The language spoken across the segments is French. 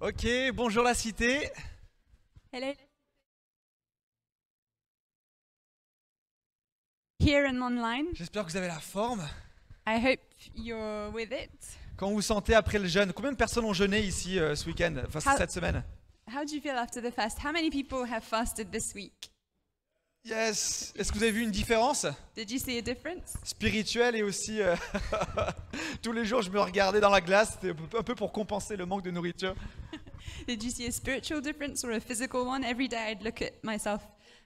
Ok, bonjour la cité. Hello. Here and online. J'espère que vous avez la forme. I hope you're with it. Comment vous sentez après le jeûne? Combien de personnes ont jeûné ici ce week-end, enfin cette semaine? How do you feel after the fast? How many people have fasted this week? Yes. Est-ce que vous avez vu une différence Did you see a difference? spirituelle et aussi tous les jours je me regardais dans la glace, c'était un peu pour compenser le manque de nourriture. Did you see a spiritual difference or a physical one? Every day I'd look at myself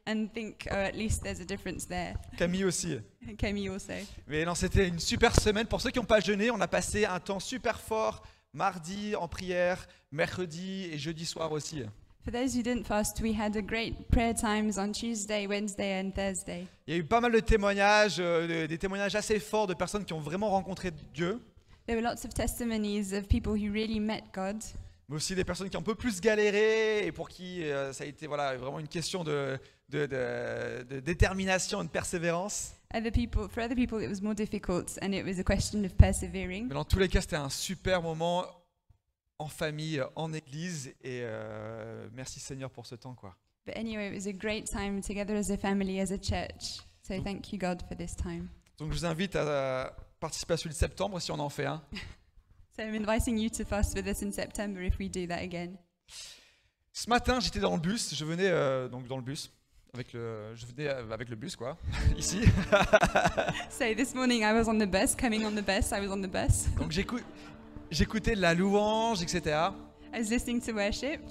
and think, oh, at least there's a difference there. Camille aussi. Camille also. Mais non, c'était une super semaine. Pour ceux qui n'ont pas jeûné, on a passé un temps super fort mardi en prière, mercredi et jeudi soir aussi. For those who didn't fast, we had a great prayer times on Tuesday, Wednesday and Thursday. Il y a eu pas mal de témoignages, des témoignages assez forts de personnes qui ont vraiment rencontré Dieu, There were lots of testimonies of people who really met God, mais aussi des personnes qui ont un peu plus galéré et pour qui ça a été vraiment une question de détermination et de persévérance. For other people it was more difficult and it was a question of persevering. Mais dans tous les cas, c'était un super moment en famille, en église et merci Seigneur pour ce temps, quoi. But anyway, it was a great time together as a family, as a church. So thank you God for this time. Donc je vous invite à participer à celui de septembre si on en fait un. So I'm inviting you to fast with us in September if we do that again. Ce matin, j'étais dans le bus, je venais donc dans le bus. Je venais avec le bus, quoi, ici. So this morning I was on the bus, coming on the bus, I was on the bus. Donc j'écoutais de la louange, etc. I was listening to worship.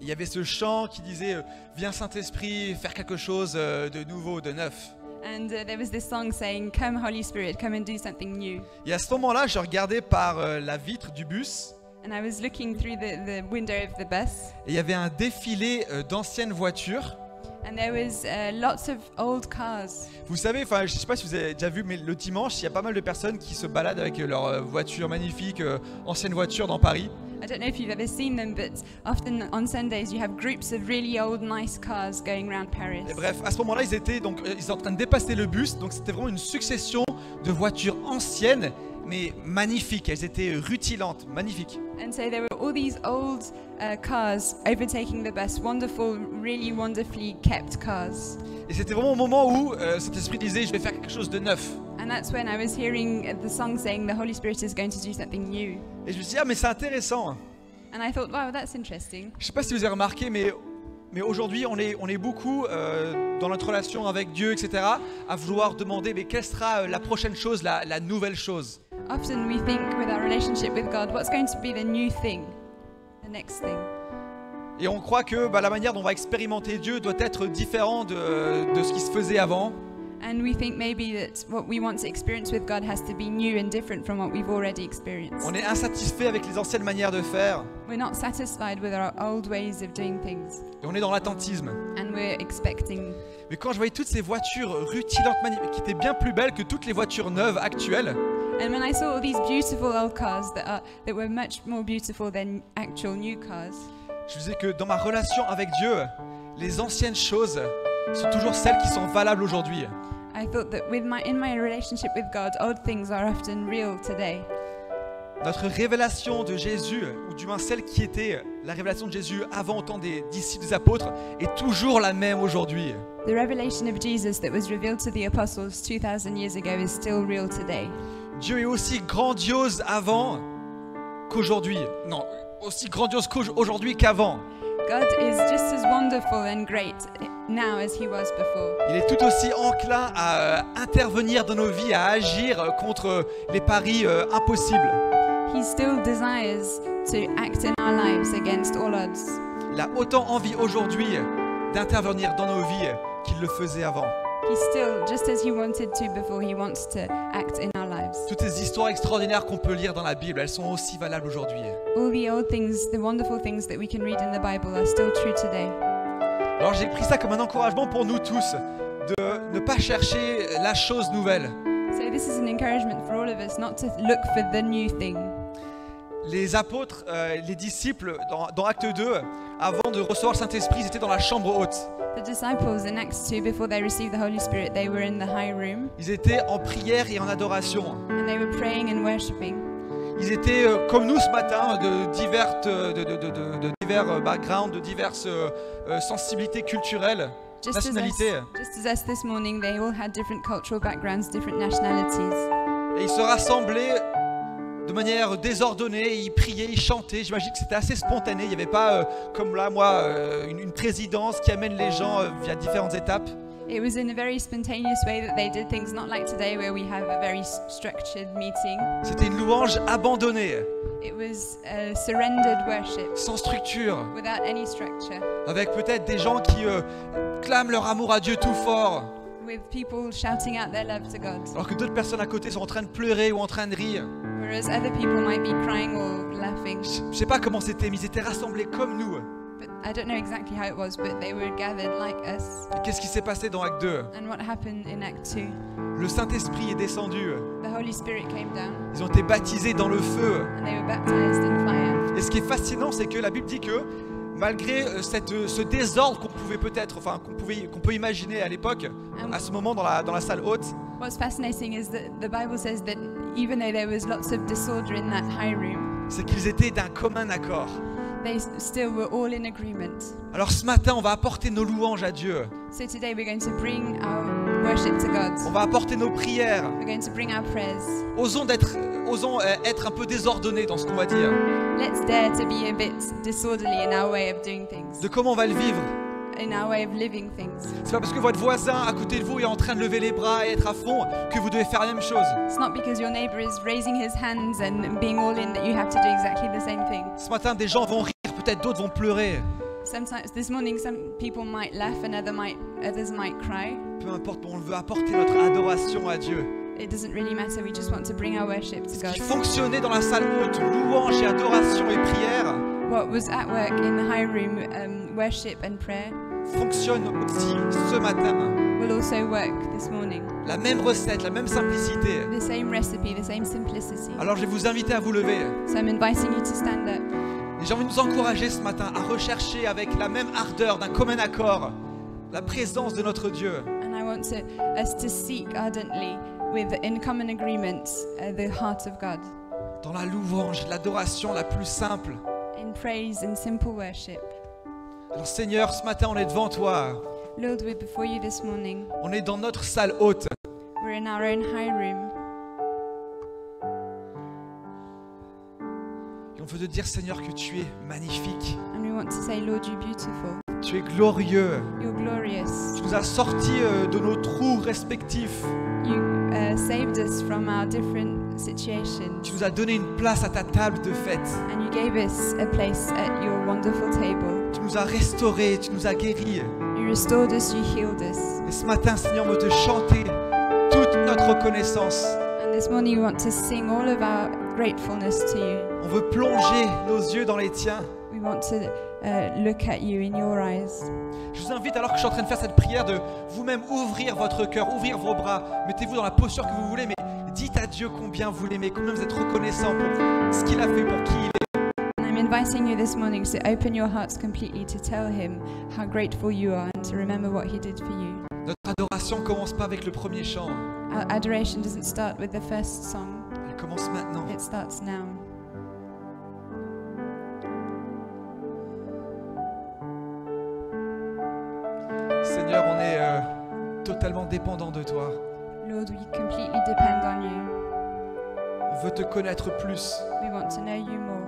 Il y avait ce chant qui disait « Viens Saint-Esprit, faire quelque chose de nouveau, de neuf ». And there was this song saying, "Come Holy Spirit, come and do something new." Et à ce moment-là, je regardais par la vitre du bus And I was looking through the window of the bus. et il y avait un défilé d'anciennes voitures. And there was lots of old cars. Vous savez, je ne sais pas si vous avez déjà vu, mais le dimanche, il y a pas mal de personnes qui se baladent avec leurs voitures magnifiques, anciennes voitures dans Paris. I don't know if you've ever seen them, but often on Sundays you have groups of really old, nice cars going around Paris. Et bref, à ce moment-là, ils étaient en train de dépasser le bus, donc c'était vraiment une succession de voitures anciennes, mais magnifiques. Elles étaient rutilantes, magnifiques. And so there were all these old cars overtaking the bus, wonderful, really wonderfully kept cars. Et c'était vraiment au moment où cet esprit disait, je vais faire quelque chose de neuf. And that's when I was hearing the song saying the Holy Spirit is going to do something new. Et je me suis dit, ah mais c'est intéressant. And I thought, wow, that's interesting. Je sais pas si vous avez remarqué, mais aujourd'hui, on est beaucoup dans notre relation avec Dieu, etc., à vouloir demander, mais quelle sera la prochaine chose, la nouvelle chose. Often we think with our relationship with God, what's going to be the new thing, the next thing? Et on croit que la manière dont on va expérimenter Dieu doit être différente de ce qui se faisait avant. And we think maybe that what we want to experience with God has to be new and different from what we've already experienced. On est insatisfait avec les anciennes manières de faire. We're not satisfied with our old ways of doing things. Et on est dans l'attentisme. And we're expecting. Mais quand je voyais toutes ces voitures rutilantes, qui étaient bien plus belles que toutes les voitures neuves actuelles, And when I saw all these beautiful old cars that were much more beautiful than actual new cars, je me disais que dans ma relation avec Dieu, les anciennes choses sont toujours celles qui sont valables aujourd'hui. I thought that in my relationship with God, old things are often real today. Notre révélation de Jésus, ou du moins celle qui était la révélation de Jésus avant au temps des disciples, des apôtres, est toujours la même aujourd'hui. The revelation of Jesus that was revealed to the apostles 2,000 years ago is still real today. Dieu est aussi grandiose avant qu'aujourd'hui. Non, aussi grandiose aujourd'hui qu'avant. God is just as wonderful and great now as he was before. Il est tout aussi enclin à intervenir dans nos vies, à agir contre les paris impossibles. He still desires to act in our lives against all odds. Il a autant envie aujourd'hui d'intervenir dans nos vies qu'il le faisait avant. He still, just as he wanted to before, he wants to act in our lives. Toutes ces histoires extraordinaires qu'on peut lire dans la Bible, elles sont aussi valables aujourd'hui. All the old things, the wonderful things that we can read in the Bible are still true today. Alors j'ai pris ça comme un encouragement pour nous tous, de ne pas chercher la chose nouvelle. So this is an encouragement for all of us not to look for the new thing. Les apôtres, les disciples, dans Acte 2, avant de recevoir le Saint-Esprit, ils étaient dans la chambre haute. The disciples in Acts 2, before they received the Holy Spirit, they were in the high room Ils étaient en prière et en adoration. and they were praying and worshiping. Ils étaient comme nous ce matin, de divers backgrounds, de diverses sensibilités culturelles, nationalités. Just as us this morning, they all had different cultural backgrounds, different nationalities. Et ils se rassemblaient de manière désordonnée, ils priaient, ils chantaient. J'imagine que c'était assez spontané. Il n'y avait pas, comme là, moi, une présidence qui amène les gens via différentes étapes. It was in a very spontaneous way that they did things, not like today where we have a very structured meeting. C'était une louange abandonnée, It was a surrendered worship sans structure, without any structure, avec peut-être des gens qui clament leur amour à Dieu tout fort, with people shouting out their love to God, alors que d'autres personnes à côté sont en train de pleurer ou en train de rire. whereas other people might be crying or laughing. Je ne sais pas comment c'était, mais ils étaient rassemblés comme nous. But I don't know exactly how it was, but they were gathered like us. Et qu'est-ce qui s'est passé dans Acte 2? And what happened in Act 2? Le Saint-Esprit est descendu. The Holy Spirit came down Ils ont été baptisés dans le feu. and they were baptized in fire. Et ce qui est fascinant, c'est que la Bible dit que malgré ce désordre qu'on pouvait peut-être, enfin qu'on peut imaginer à l'époque, à ce moment dans la salle haute, What's fascinating is that the Bible says that even though there was lots of disorder in that high room, c'est qu'ils étaient d'un commun accord. they still were all in agreement. Alors ce matin, on va apporter nos louanges à Dieu. So today we're going to bring our worship to God. On va apporter nos prières. We're going to bring our prayers. Osons être un peu désordonnés dans ce qu'on va dire. Let's dare to be a bit disorderly in our way of doing things, De comment on va le vivre. in our way of living things. C'est pas parce que votre voisin à côté de vous est en train de lever les bras et être à fond que vous devez faire la même chose. It's not because your neighbor is raising his hands and being all in that you have to do exactly the same thing. Ce matin, des gens vont rire, peut-être d'autres vont pleurer. Sometimes this morning some people might laugh and others might cry. Peu importe, on veut apporter notre adoration à Dieu. It doesn't really matter. We just want to bring our worship to Ce God. qui fonctionnait dans la salle haute, louange et adoration et prière, What was at work in the high room, worship and prayer, fonctionne aussi ce matin. will also work this morning. La même recette, la même simplicité. The same recipe, the same simplicity. Alors je vais vous inviter à vous lever. So I'm inviting you to stand up. Et j'ai envie de nous encourager ce matin à rechercher avec la même ardeur, d'un commun accord, la présence de notre Dieu. And I want us to seek ardently, in common agreement, the heart of God, Dans la louange, l'adoration la plus simple. in praise and simple worship. Alors Seigneur, ce matin on est devant toi. Lord, we're before you this morning. On est dans notre salle haute. We're in our own high room. Et on veut te dire Seigneur que tu es magnifique. And we want to say, Lord, you're beautiful. Tu es glorieux. You're glorious. Tu nous as sortis de nos trous respectifs. You saved us from our different situations. Tu nous as donné une place à ta table de fête. And you gave us a place at your wonderful table. Tu nous as restaurés, tu nous as guéris. You restored us, you healed us. Et ce matin, Seigneur, on veut te chanter toute notre reconnaissance. And this morning we want to sing all of our gratefulness to you. On veut plonger nos yeux dans les tiens. We want to look at you in your eyes. Je vous invite, alors que je suis en train de faire cette prière, de vous-même ouvrir votre cœur, ouvrir vos bras. Mettez-vous dans la posture que vous voulez, mais dites à Dieu combien vous l'aimez, combien vous êtes reconnaissant pour ce qu'il a fait, pour qui il est. And I'm inviting you this morning to open your hearts completely to tell him how grateful you are and to remember what he did for you. Notre adoration ne commence pas avec le premier chant. Our adoration doesn't start with the first song. Elle commence maintenant. It starts now. Seigneur, on est totalement dépendant de toi. Lord, we completely depend on you. On veut te connaître plus. We want to know you more.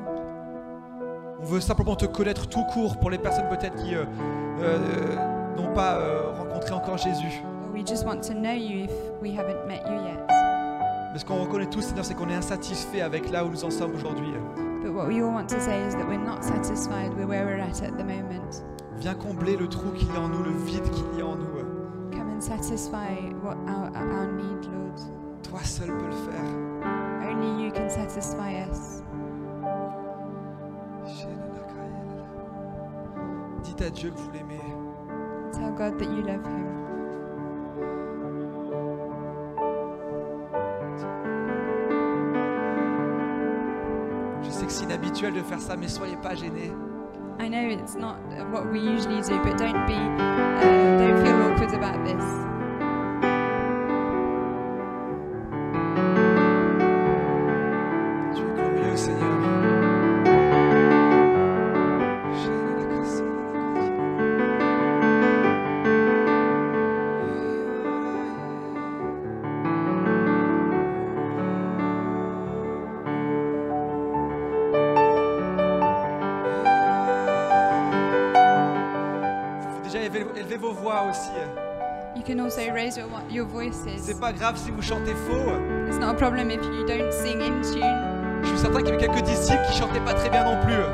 On veut simplement te connaître tout court pour les personnes peut-être qui n'ont pas rencontré encore Jésus. Or we just want to know you if we haven't met you yet. Mais ce qu'on reconnaît tous, Seigneur, c'est qu'on est insatisfait avec là où nous en sommes aujourd'hui. But what we all want to say is that we're not satisfied with where we're at the moment. Viens combler le trou qu'il y a en nous, le vide qu'il y a en nous. Come and satisfy what our need, Lord. Toi seul peux le faire. Only you can satisfy us. Dites à Dieu que vous l'aimez. Tell God that you love him. Je sais que c'est inhabituel de faire ça, mais soyez pas gênés. I know it's not what we usually do, but don't feel awkward about this. Tu es glorieux, élevez vos voix aussi. You can also raise your voices. C'est pas grave si vous chantez faux. It's not a problem if you don't sing in tune. Je suis certain qu'il y a eu quelques disciples qui chantaient pas très bien non plus.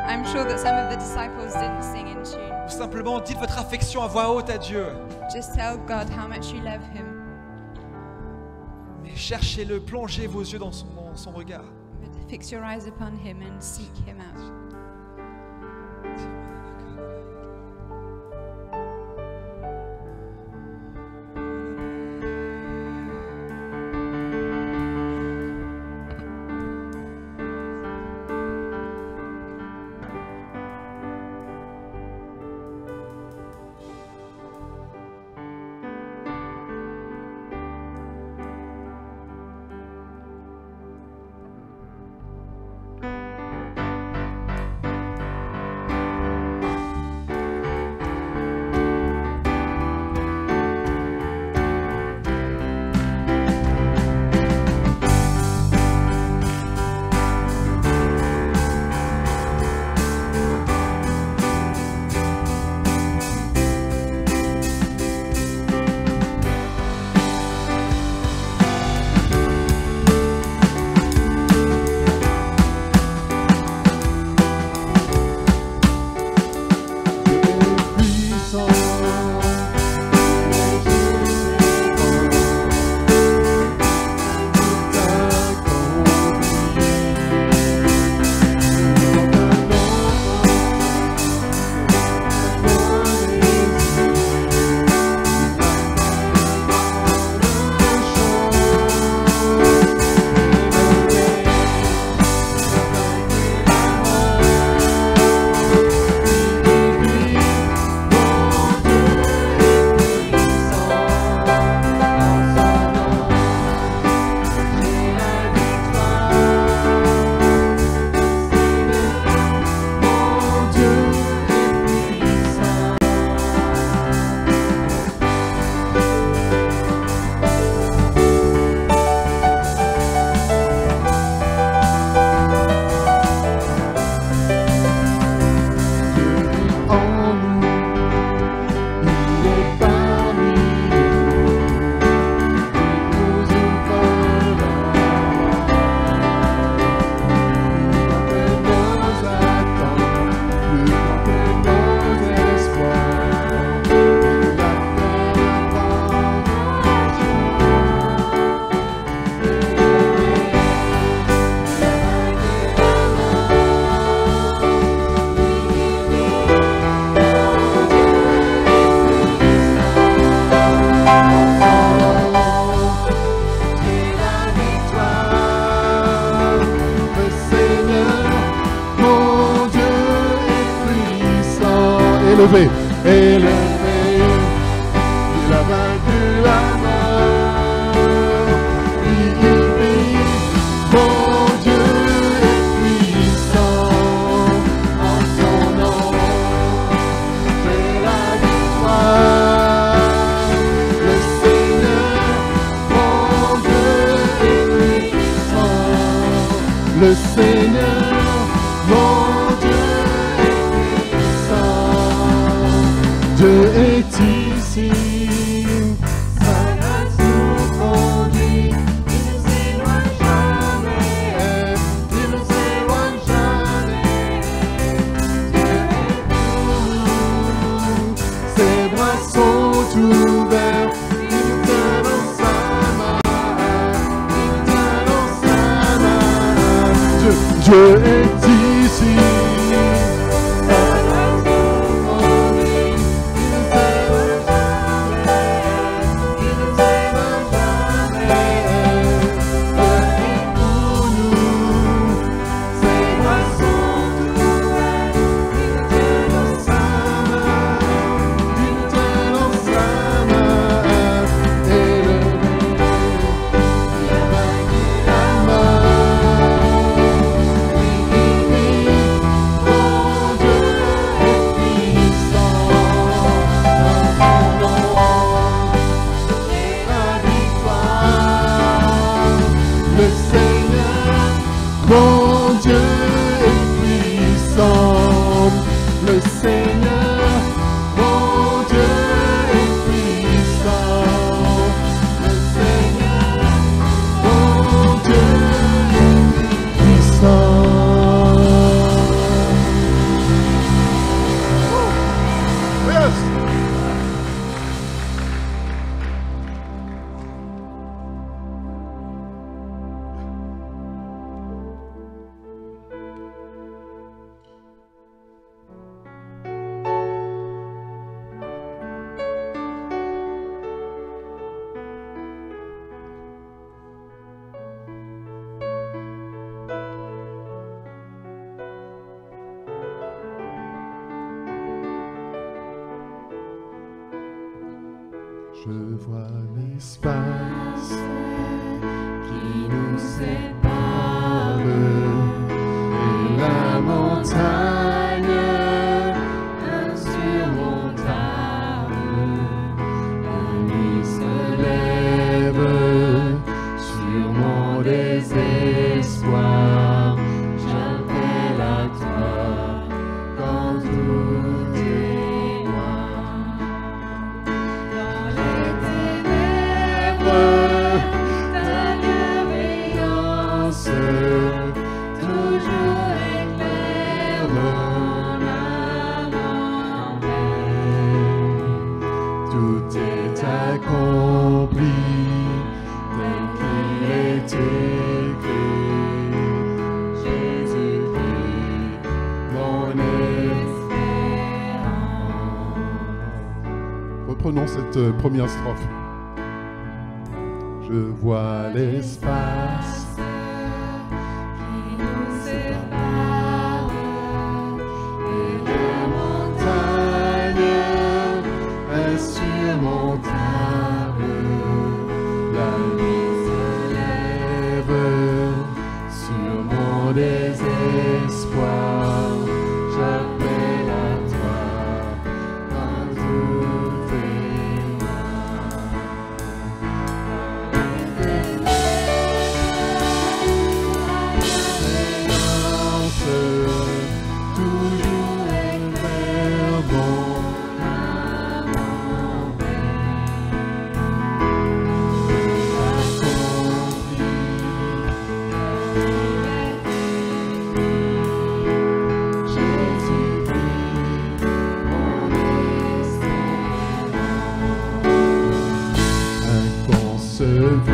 I'm sure that some of the disciples didn't sing in tune. Ou simplement dites votre affection à voix haute à Dieu. Just tell God how much you love him. Mais cherchez-le, plongez vos yeux dans son regard. But fix your eyes upon him and seek him out. élevé, élevé, il a vaincu la mort, il vit, mon Dieu est puissant, en son nom, c'est la victoire, le Seigneur, mon Dieu est puissant, le Seigneur, mon Dieu est puissant, Dieu est ici, sa grâce nous conduit, il nous éloigne jamais, il nous éloigne jamais, Dieu est pour nous, ses bras sont ouverts, il nous tient dans sa main, il nous tient dans sa main, Dieu est ici. Je vois l'espace qui nous sépare et la montagne insurmontable. La nuit se lève sur mon désespoir. J'appelle à toi quand tout est noir. Dans les ténèbres, ta bienveillance toujours éclaire mon âme en paix. Tout est accompli tel qu'il est écrit. Jésus-Christ, mon espérance. Reprenons cette première strophe. Je vois l'espace qui nous sépare et la montagne insurmontable. La nuit se lève sur mon désespoir. J'appelle à toi quand tout est noir. Toujours éclaire mon âme en paix. Accompli, Jésus-Christ, mon espérance. Inconcevable.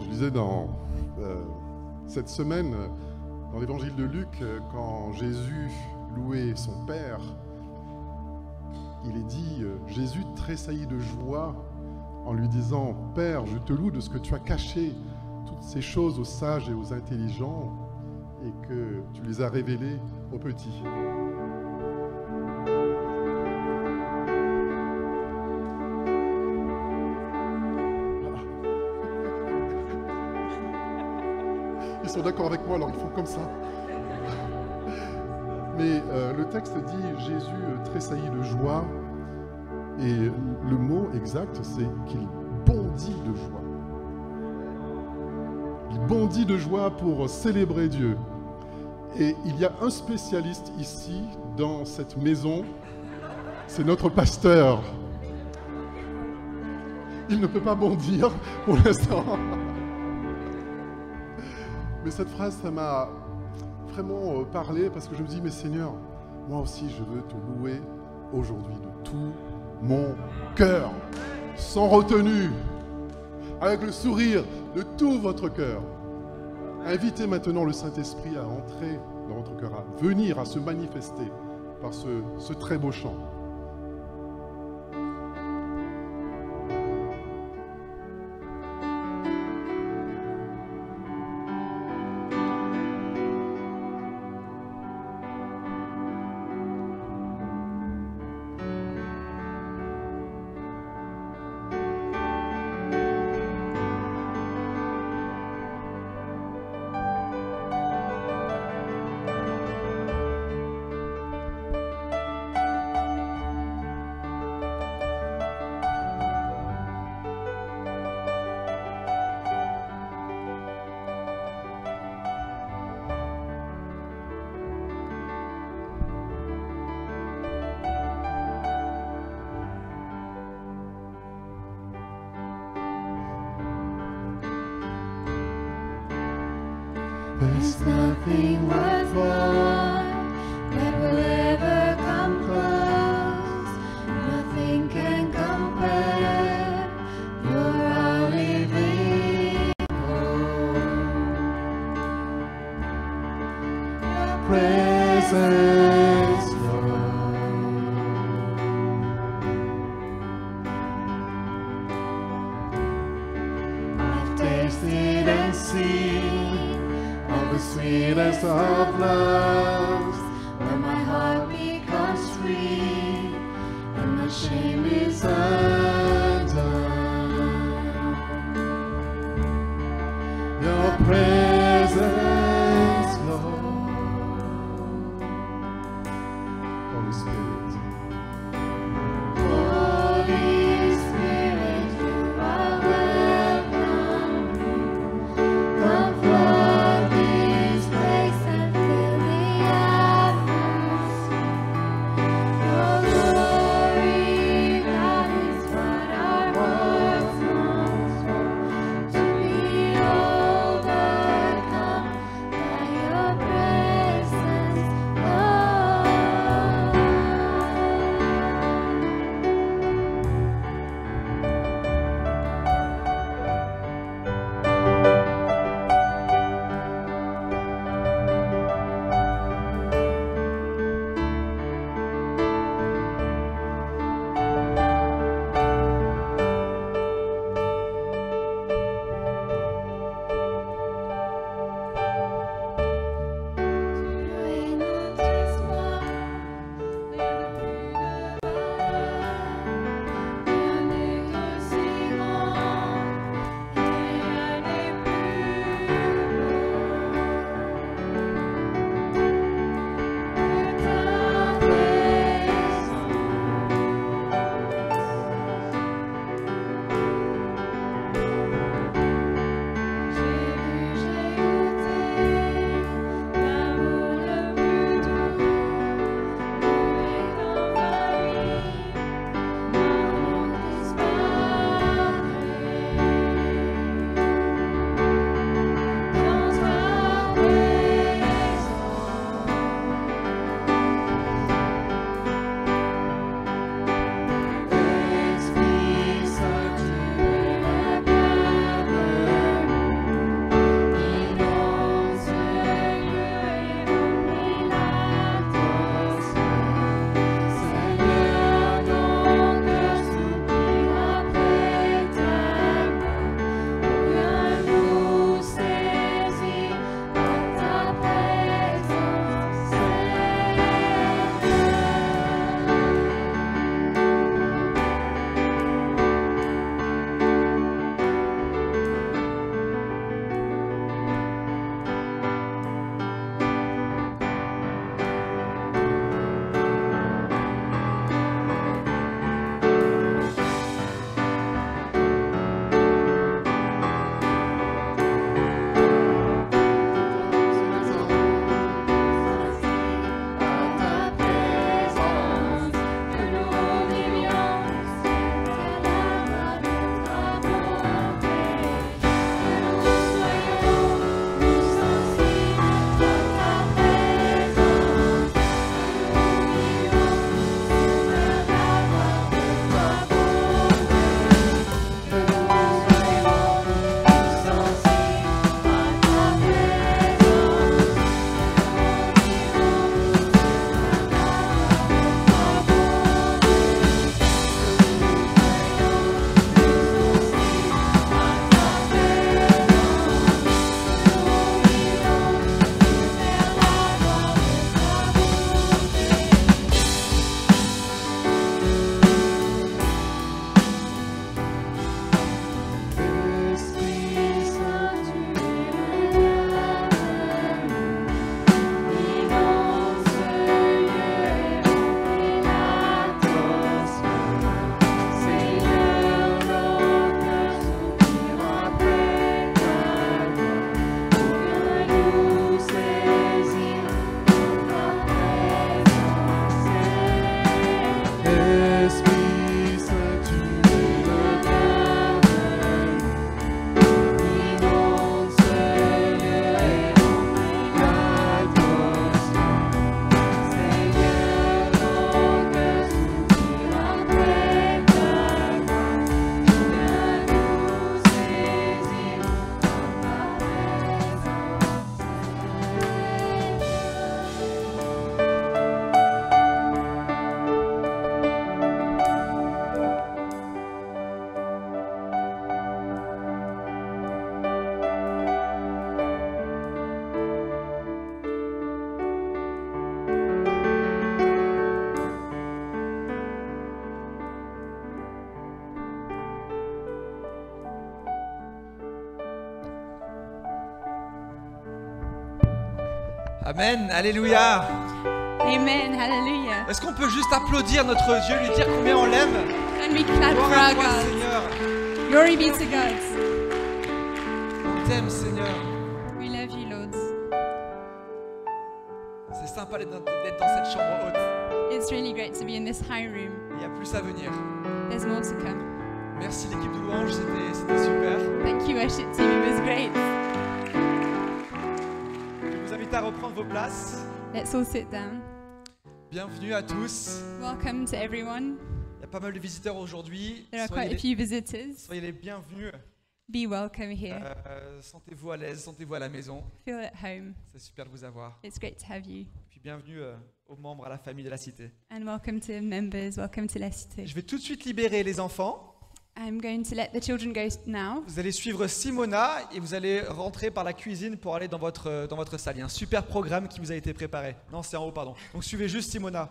Je lisais dans cette semaine, dans l'évangile de Luc, quand Jésus louait son Père, il est dit, Jésus tressaillit de joie en lui disant, « Père, je te loue de ce que tu as caché toutes ces choses aux sages et aux intelligents et que tu les as révélées aux petits. » Ils sont d'accord avec moi, alors ils font comme ça. Mais le texte dit Jésus tressaillit de joie et le mot exact c'est qu'il bondit de joie. Il bondit de joie pour célébrer Dieu. Et il y a un spécialiste ici dans cette maison, c'est notre pasteur. Il ne peut pas bondir pour l'instant. Mais cette phrase, ça m'a vraiment parlé parce que je me dis, mais Seigneur, moi aussi je veux te louer aujourd'hui de tout mon cœur, sans retenue, avec le sourire de tout votre cœur. Invitez maintenant le Saint-Esprit à entrer dans votre cœur, à venir, à se manifester par ce très beau chant. There's nothing worthwhile that will ever come close. Nothing can compare. You're our living hope. Your presence, Lord. I've tasted and seen the sweetest of loves, when my heart becomes free and my shame is undone. Your presence, Lord. Holy Spirit. Holy Spirit, you are welcome. Come flood this place and fill the atmosphere. Your glory, God, is what our hearts long for. To be overcome Amen, alléluia. Amen. Hallelujah. Est-ce qu'on peut juste applaudir notre Dieu, lui dire combien on l'aime? And we clap for Gloire à our toi, God. Seigneur. Glory be to God. On t'aime, Seigneur. We love you, Lord. C'est sympa d'être dans cette chambre haute. It's really great to be in this high room. Il y a plus à venir. There's more to come. Merci l'équipe de louange, c'était super. Thank you, worship team. It was great. Je vous invite à reprendre vos places. Let's all sit down. Bienvenue à tous. Welcome to everyone. Il y a pas mal de visiteurs aujourd'hui. There are quite a few visitors. Soyez les bienvenus. Be welcome here. Sentez-vous à l'aise, sentez-vous à la maison. Feel at home. C'est super de vous avoir. It's great to have you. Puis bienvenue aux membres, à la famille de la Cité. And welcome to members. Welcome to La Cité. Je vais tout de suite libérer les enfants. I'm going to let the children go now. Vous allez suivre Simona et vous allez rentrer par la cuisine pour aller dans votre salle. Il y a un super programme qui vous a été préparé. Non, c'est en haut, pardon. Donc suivez juste Simona.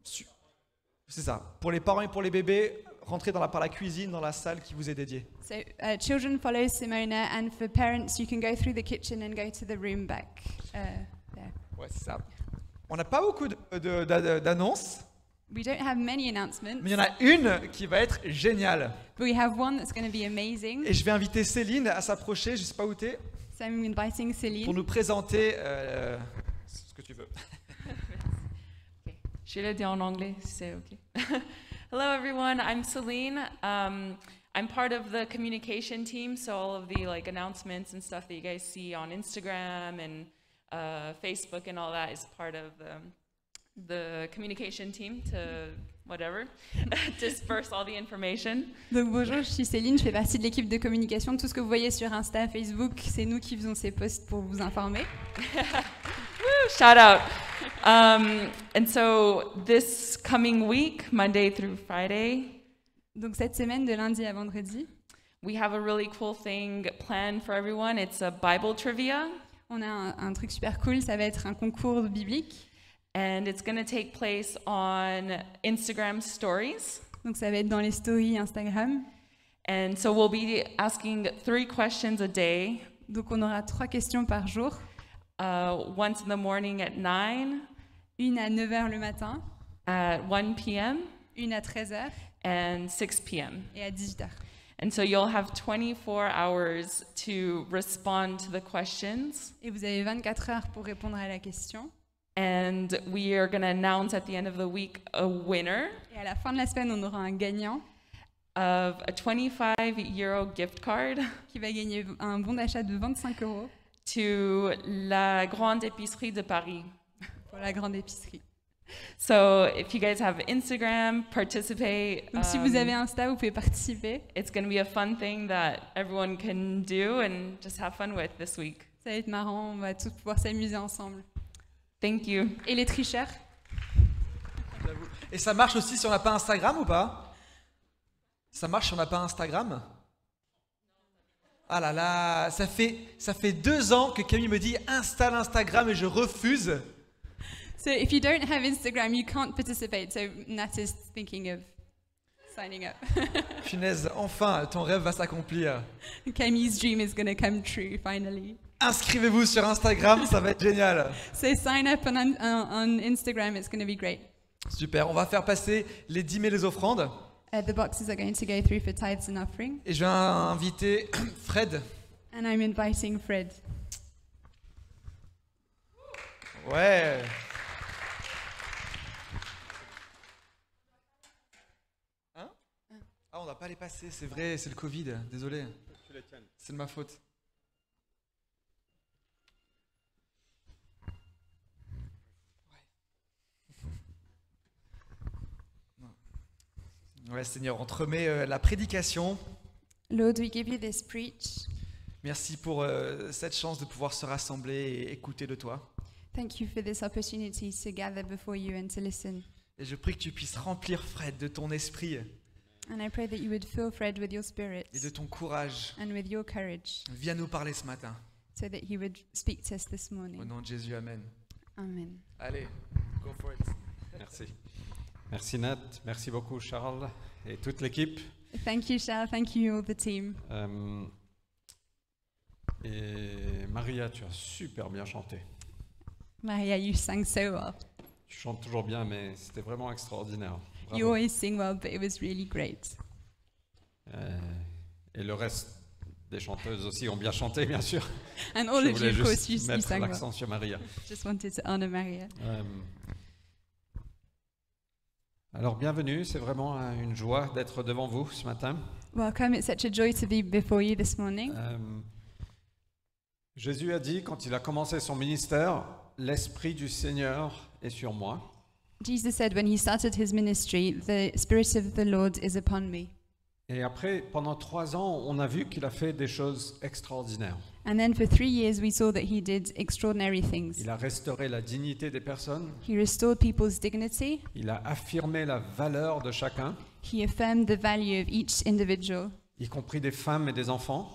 C'est ça. Pour les parents et pour les bébés, rentrez par la cuisine, dans la salle qui vous est dédiée. So children follow Simona, and for parents, you can go through the kitchen and go to the room back there. Ouais, c'est ça. On n'a pas beaucoup d'annonces, We don't have many announcements, mais il y en a une qui va être géniale. but we have one that's going to be amazing. Et je vais inviter Céline à s'approcher, je ne sais pas où tu es, So I'm inviting pour Celine. nous présenter ce que tu veux. Je le dis en anglais, si c'est OK. Hello, everyone. I'm Celine. I'm part of the communication team, so all of the announcements and stuff that you guys see on Instagram and Facebook and all that is part of the communication team to disperse all the information. Donc bonjour, je suis Céline, je fais partie de l'équipe de communication. Tout ce que vous voyez sur Insta, Facebook, c'est nous qui faisons ces posts pour vous informer. Woo, shout out. And so this coming week, Monday through Friday, Donc cette semaine, de lundi à vendredi, we have a really cool thing planned for everyone. It's a Bible trivia, on a un truc super cool, ça va être un concours biblique. and it's going to take place on Instagram stories. Donc ça va être dans les stories Instagram. And so we'll be asking 3 questions a day, Donc on aura 3 questions par jour. once in the morning at 9, Une à 9h le matin, at 1 p.m., une à 13h and 6 p.m. et à 18h. And so you'll have 24 hours to respond to the questions. Et vous avez 24 heures pour répondre à la question. And we are going to announce at the end of the week a winner Et à la fin de la semaine, on aura un gagnant of a 25-euro gift card qui va gagner un bon d'achat de 25 € to la Grande Épicerie de Paris. pour la grande épicerie. So if you guys have Instagram, participate. Donc si vous avez Insta, vous pouvez participer. It's going to be a fun thing that everyone can do and just have fun with this week. Ça va être marrant, on va tous pouvoir s'amuser ensemble. Thank you. Et les tricheurs? Et ça marche aussi si on n'a pas Instagram ou pas? Ça marche si on n'a pas Instagram? Ah là là, ça fait 2 ans que Camille me dit installe Instagram et je refuse. So if you don't have Instagram, you can't participate. So Nat is thinking of signing up. Punaise, enfin, ton rêve va s'accomplir. Camille's dream is going to come true finally. Inscrivez-vous sur Instagram, ça va être génial. So sign up on Instagram, it's going to be great. Super, on va faire passer les dîmes et les offrandes. The boxes are going to go through for tithes and offering. Et je vais inviter Fred. And I'm inviting Fred. Ouais. Hein? Ah, on va pas les passer, c'est vrai, c'est le Covid, désolé. C'est de ma faute. Ouais, Seigneur, on te remet la prédication. Lord, we give you this preach. Merci pour cette chance de pouvoir se rassembler et écouter de toi. Thank you for this opportunity to gather before you and to listen. Et je prie que tu puisses remplir Fred de ton esprit And I pray that you would fill Fred with your spirit et de ton courage. and with your courage Viens nous parler ce matin. so that he would speak to us this Au morning. nom de Jésus, Amen. Amen. Allez, go for it. Merci. Merci Nat, merci beaucoup Charles et toute l'équipe. Thank you, Charles. Thank you, all the team. Et Maria, tu as super bien chanté. Maria, you sang so well. Tu chantes toujours bien, mais c'était vraiment extraordinaire. Bravo. You always sing well, but it was really great. Et le reste des chanteuses aussi ont bien chanté, bien sûr. And all Je of you, voulais of course, juste you mettre sang well. l'accent sur Maria. Just wanted to honor Maria. Alors bienvenue, c'est vraiment une joie d'être devant vous ce matin. Welcome. It's such a joy to be before you this morning. Jésus a dit quand il a commencé son ministère, l'Esprit du Seigneur est sur moi. Jesus said when he started his ministry, the Spirit of the Lord is upon me. Et après, pendant 3 ans, on a vu qu'il a fait des choses extraordinaires. And then for 3 years, we saw that he did extraordinary things. Il a restauré la dignité des personnes, He restored people's dignity. il a affirmé la valeur de chacun, He affirmed the value of each individual, y compris des femmes et des enfants,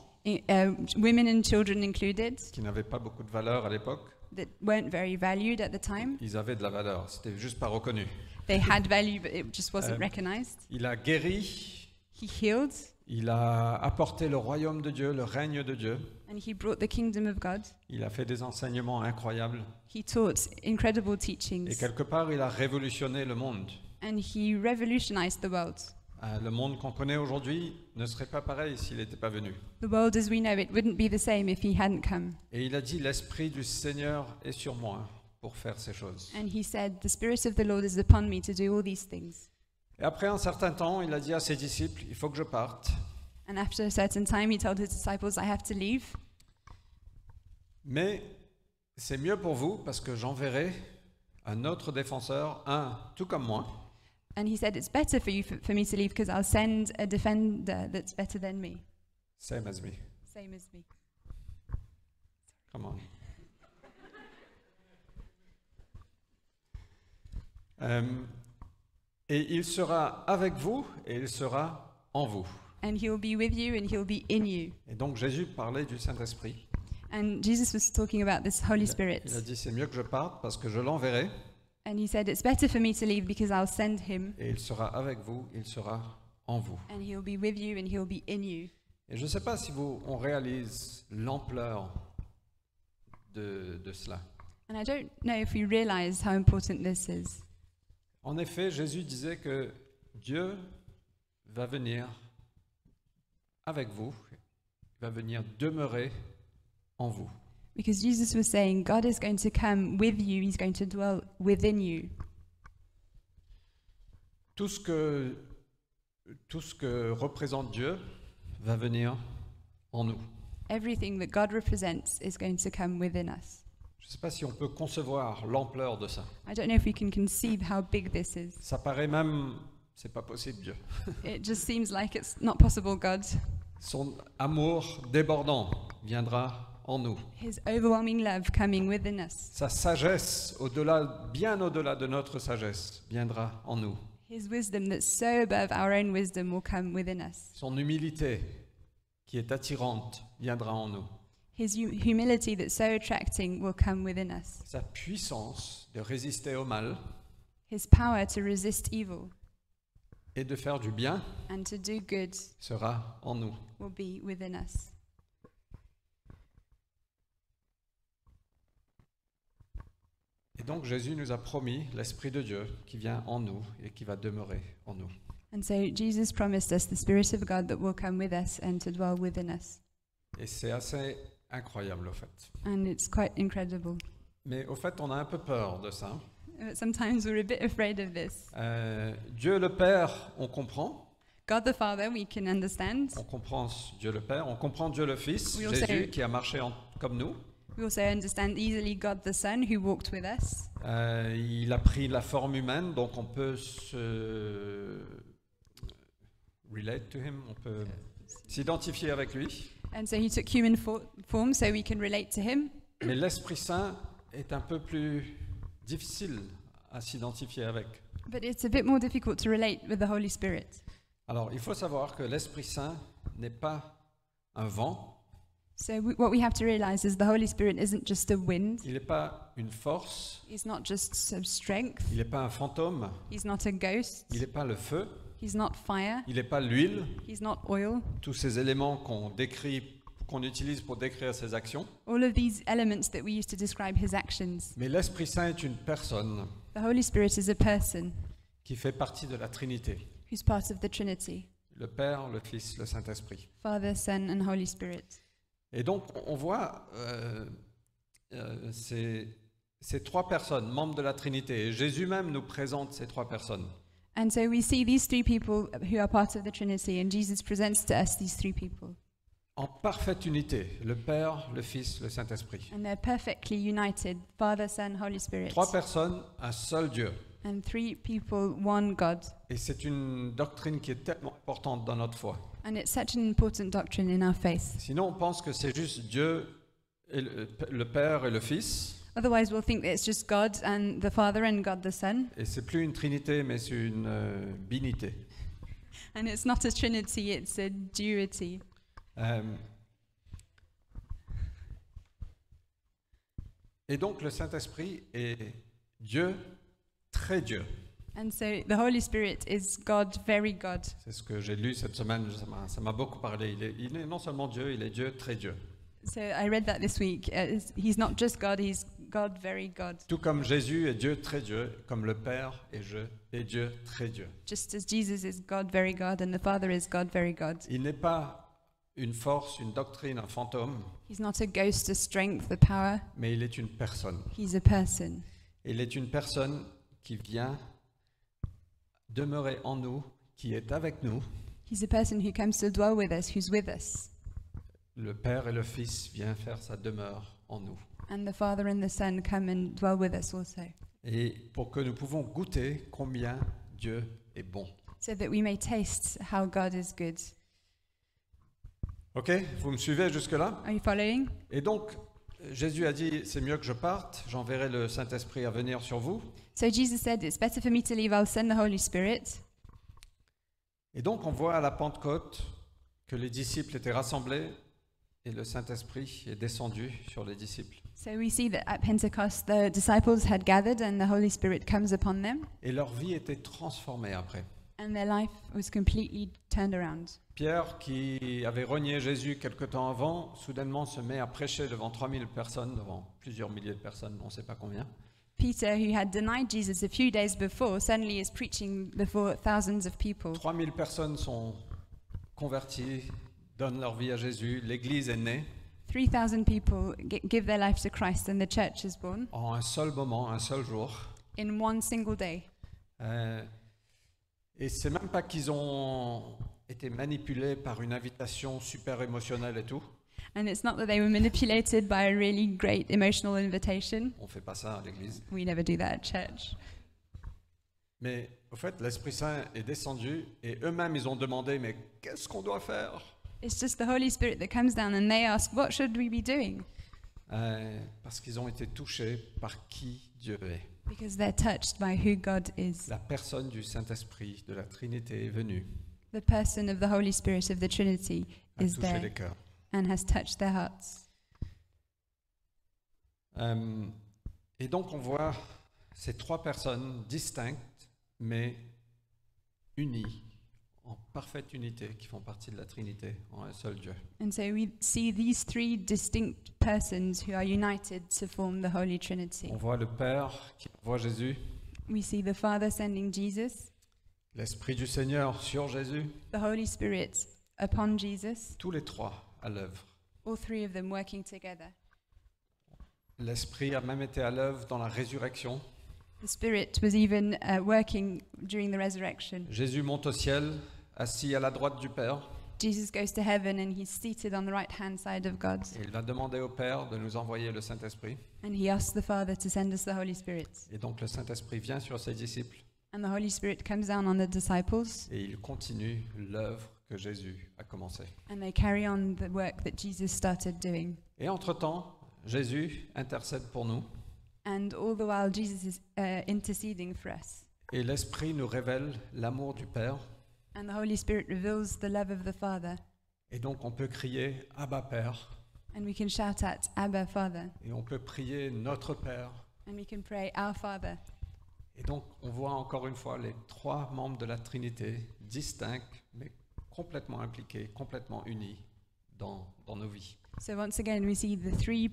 women and children included, qui n'avaient pas beaucoup de valeur à l'époque. that weren't very valued at the time. Ils avaient de la valeur, c'était juste pas reconnu. They had value, but it just wasn't recognized. Il a guéri, He healed, il a apporté le royaume de Dieu, le règne de Dieu. and he brought the kingdom of God. Il a fait des enseignements incroyables. He taught incredible Et teachings, quelque part, il a révolutionné le monde. and he revolutionized the world. Le monde qu'on connaît aujourd'hui ne serait pas pareil s'il n'était pas venu. The world as we know it wouldn't be the same if he hadn't come. Et il a dit, l'Esprit du Seigneur est sur moi pour faire ces choses. And he said, the Spirit of the Lord is upon me to do all these things. Et après un certain temps, il a dit à ses disciples, il faut que je parte. And after a certain time, he told his disciples, I have to leave. Mais c'est mieux pour vous parce que j'enverrai un autre défenseur, un tout comme moi, And he said, it's better for you for me to leave because I'll send a defender that's better than me, same as me. same as me. Come on. Et il sera avec vous et il sera en vous. And he'll be with you and he'll be in you. Et donc Jésus parlait du Saint-Esprit. And Jesus was talking about this Holy Spirit. Il a dit c'est mieux que je parte parce que je l'enverrai And he said, it's better for me to leave because I'll send him et il sera avec vous, il sera en vous. and he'll be with you and he'll be in you. Et je ne sais pas si on réalise l'ampleur de cela. And I don't know if we realize how important this is. En effet, Jésus disait que Dieu va venir avec vous, va venir demeurer en vous. Because Jesus was saying, God is going to come with you, he's going to dwell within you. Tout ce que représente Dieu va venir en nous. Everything that God represents is going to come within us. Je ne sais pas si on peut concevoir l'ampleur de ça. I don't know if we can conceive how big this is. Ça paraît même, c'est pas possible Dieu. It just seems like it's not possible, God. Son amour débordant viendra en nous. His overwhelming love coming within us. Sa sagesse, bien au-delà de notre sagesse, viendra en nous. His wisdom that's so above our own wisdom will come within us. Son humilité, qui est attirante, viendra en nous. His humility that's so attracting will come within us. Sa puissance de résister au mal His power to resist evil et de faire du bien and to do good sera en nous. will be within us. Et donc Jésus nous a promis l'Esprit de Dieu qui vient en nous et qui va demeurer en nous. And so Jesus promised us the Spirit of God that will come with us and to dwell within us. Et c'est assez incroyable au fait. And it's quite incredible. Mais au fait, on a un peu peur de ça. But sometimes we're a bit afraid of this. Dieu le Père, on comprend. God the Father, we can understand. On comprend Dieu le Père, on comprend Dieu le Fils, We also- Jésus qui a marché comme nous. We also understand easily God the Son who walked with us. Il a pris la forme humaine, donc on peut se relate to him, on peut s'identifier avec lui. And so he took human form so we can relate to him. Mais l'Esprit Saint est un peu plus difficile à s'identifier avec. But it's a bit more difficult to relate with the Holy Spirit. Alors, il faut savoir que l'Esprit Saint n'est pas un vent, So what we have to realize is the Holy Spirit isn't just a wind. il n'est pas une force, He's not just some strength. il n'est pas un fantôme, He's not a ghost. il n'est pas le feu, He's not fire. il n'est pas l'huile, He's not oil. tous ces éléments qu'on décrit qu'on utilise pour décrire ses actions. all of these elements that we use to describe his actions. Mais l'Esprit Saint est une personne The Holy Spirit is a person qui fait partie de la Trinité. who's part of the Trinity, Le Père, le Fils, le Saint-Esprit. Father, Son, and Holy Spirit. Et donc, on voit ces trois personnes, membres de la Trinité. Et Jésus même nous présente ces trois personnes. And so we see these three people who are part of the Trinity, and Jesus presents to us these three people. En parfaite unité, le Père, le Fils, le Saint-Esprit. And they're perfectly united, Father, Son, Holy Spirit. Trois personnes, un seul Dieu. And three people, one God. Et c'est une doctrine qui est tellement importante dans notre foi. And it's such an important doctrine in our faith. Sinon, on pense que c'est juste Dieu, et le Père et le Fils. Otherwise, we'll think that it's just God and the Father and God the Son. Et c'est plus une trinité, mais c'est une binité. And it's not a trinity, it's a duity. Et donc le Saint-Esprit est Dieu, très Dieu. And so the Holy Spirit is God, very God. C'est ce que j'ai lu cette semaine, ça m'a beaucoup parlé. Il est non seulement Dieu, il est Dieu, très Dieu. So I read that this week. He's not just God, he's God, very God. Tout comme Jésus est Dieu, très Dieu, comme le Père est Dieu, très Dieu. Just as Jesus is God, very God, and the Father is God, very God. Il n'est pas une force, une doctrine, un fantôme, He's not a ghost, a strength, a power. mais il est une personne. He's a person. Il est une personne qui vient demeurer en nous, qui est avec nous. He's a person who comes to dwell with us, who's with us. Le Père et le Fils viennent faire sa demeure en nous. And the Father and the Son come and dwell with us also, Et pour que nous pouvons goûter combien Dieu est bon. so that we may taste how God is good. Ok, vous me suivez jusque-là? Are you following? Et donc, Jésus a dit, c'est mieux que je parte, j'enverrai le Saint-Esprit à venir sur vous. So Jesus said, it's better for me to leave, I'll send the Holy Spirit. Et donc, on voit à la Pentecôte que les disciples étaient rassemblés et le Saint-Esprit est descendu sur les disciples. So we see that at Pentecost, the disciples had gathered and the Holy Spirit comes upon them, Et leur vie était transformée après. and their life was completely turned around. Pierre, qui avait renié Jésus quelque temps avant, soudainement se met à prêcher devant 3000 personnes, devant plusieurs milliers de personnes, on ne sait pas combien. Peter, who had denied Jesus a few days before, suddenly is preaching before thousands of people. 3000 personnes sont converties, donnent leur vie à Jésus, l'Église est née 3,000 people give their life to Christ, and the church is born en un seul moment, un seul jour. in one single day. Et c'est même pas qu'ils ont été manipulés par une invitation super émotionnelle et tout. And it's not that they were manipulated by a really great emotional invitation. On fait pas ça à l'Église. We never do that at church. Mais au fait, l'Esprit Saint est descendu et eux-mêmes ils ont demandé, mais qu'est-ce qu'on doit faire? It's just the Holy Spirit that comes down and they ask, what should we be doing? Parce qu'ils ont été touchés par qui Dieu est. Because they're touched by who God is. La personne du Saint-Esprit, de la Trinité est venue The person of the Holy Spirit of the Trinity à is toucher les there cœurs. and has touched their hearts. Et donc on voit ces trois personnes distinctes, mais unies, en parfaite unité, qui font partie de la Trinité, en un seul Dieu. And so we see these three distinct persons who are united to form the Holy Trinity. On voit le Père qui envoie Jésus, We see the Father sending Jesus, l'Esprit du Seigneur sur Jésus, the Holy Spirit upon Jesus, tous les trois à l'œuvre. all three of them working together. L'Esprit a même été à l'œuvre dans la résurrection. The Spirit was even working during the resurrection. Jésus monte au ciel, assis à la droite du Père, Jesus goes to heaven and he's seated on the right-hand side of God. et il va demander au Père de nous envoyer le Saint-Esprit. And he asks the Father to send us the Holy Spirit. Et donc le Saint-Esprit vient sur ses disciples And the Holy Spirit comes down on the disciples et il continue l'œuvre que Jésus a commencée. and they carry on the work that Jesus started doing. Et entre-temps, Jésus intercède pour nous And all the while Jesus is interceding for us. et l'Esprit nous révèle l'amour du Père. And the Holy Spirit reveals the love of the Father. Et donc on peut crier « Abba Père And we can shout at Abba, Father. » et on peut prier « Notre Père ». And we can pray, Our Father. Et donc on voit encore une fois les trois membres de la Trinité, distincts mais complètement impliqués, complètement unis dans nos vies. So once again, we see the three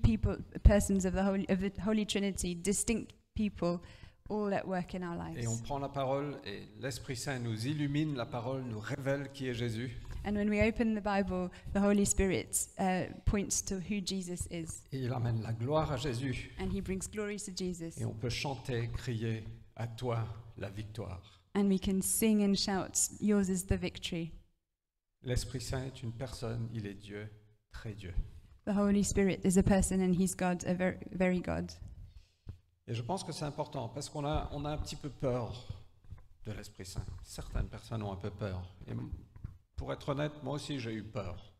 persons of the Holy Trinity, distinct people, all at work in our Et on lives. prend la parole et l'Esprit Saint nous illumine la parole, nous révèle qui est Jésus. And when we open the Bible, the Holy Spirit points to who Jesus is, Et il amène la gloire à Jésus. and he brings glory to Jesus. Et on peut chanter, crier, à toi la victoire. And we can sing and shout, yours is the victory. L'Esprit Saint est une personne, il est Dieu, très Dieu. The Holy Spirit is a person and he's God, a very, very God. Et je pense que c'est important parce qu'on a un petit peu peur de l'Esprit Saint. Certaines personnes ont un peu peur. Et pour être honnête, moi aussi j'ai eu peur.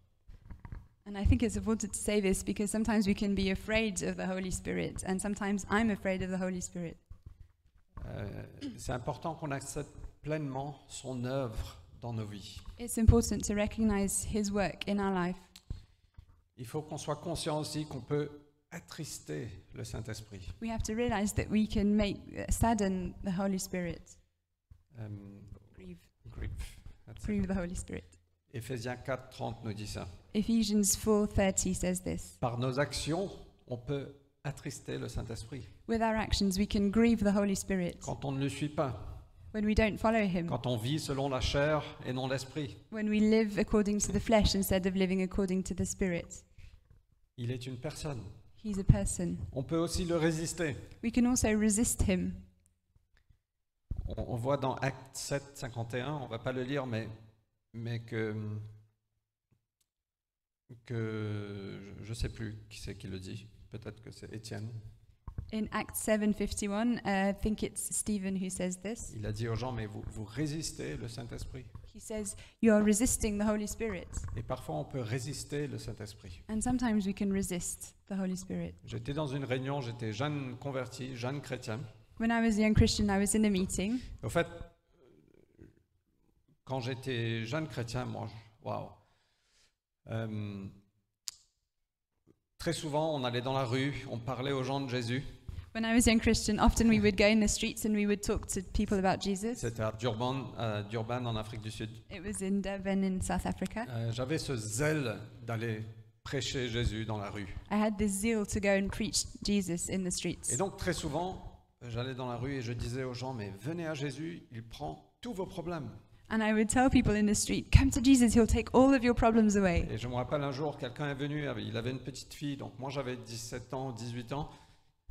And I think it's important to say this because sometimes we can be afraid of the Holy Spirit, and sometimes I'm afraid of the Holy Spirit. C'est important qu'on accepte pleinement son œuvre dans nos vies. It's important to recognize his work in our life. Il faut qu'on soit conscient aussi qu'on peut attrister le Saint-Esprit. We have to realize that we can sadden the Holy Spirit, grieve Grief. the Holy Spirit. Éphésiens 4:30 nous dit ça. Ephesians 4:30 says this. Par nos actions, on peut attrister le Saint-Esprit. With our actions, we can grieve the Holy Spirit Quand on ne le suit pas, when we don't follow him, quand on vit selon la chair et non l'Esprit. when we live according to the flesh instead of living according to the Spirit. Il est une personne. He's a person. On peut aussi le résister. We can also resist him. On voit dans Actes 7, 51, on ne va pas le lire, mais que je ne sais plus qui c'est qui le dit. Peut-être que c'est Étienne. In Acts 7:51, I think it's Stephen who says this. Il a dit aux gens, mais vous résistez le Saint-Esprit. He says, you are resisting the Holy Spirit. Et parfois, on peut résister le Saint-Esprit. And sometimes we can resist the Holy Spirit. J'étais dans une réunion, j'étais jeune converti, jeune chrétien. When I was a young Christian, I was in a meeting. Au fait, quand j'étais jeune chrétien, moi, waouh. Très souvent, on allait dans la rue, on parlait aux gens de Jésus. When I was a young Christian, often we would go in the streets and we would talk to people about Jesus. C'était à Durban, en Afrique du Sud. It was in Durban in South Africa. J'avais ce zèle d'aller prêcher Jésus dans la rue. I had this zeal to go and preach Jesus in the Et streets. donc, très souvent, j'allais dans la rue et je disais aux gens, mais venez à Jésus, il prend tous vos problèmes. And I would tell people in the street, come to Jesus, he'll take all of your problems away. Et je me rappelle un jour, quelqu'un est venu, il avait une petite fille, donc moi j'avais 17 ans, 18 ans,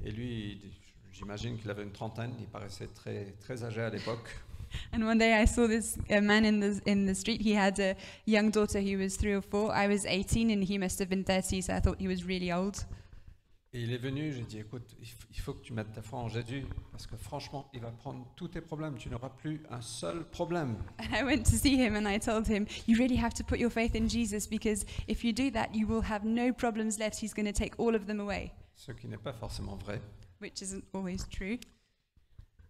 et lui, j'imagine qu'il avait une trentaine, il paraissait très, très âgé à l'époque. And one day I saw this man in the street. He had a young daughter who was 3 or 4. I was 18 and he must have been 30, so I thought he was really old. Et il est venu, j'ai dit, écoute, il faut que tu mettes ta foi en Jésus, parce que franchement, il va prendre tous tes problèmes, tu n'auras plus un seul problème. And I went to see him and I told him, you really have to put your faith in Jesus because if you do that, you will have no problems left. He's going to take all of them away, Ce qui n'est pas forcément vrai. which isn't always true.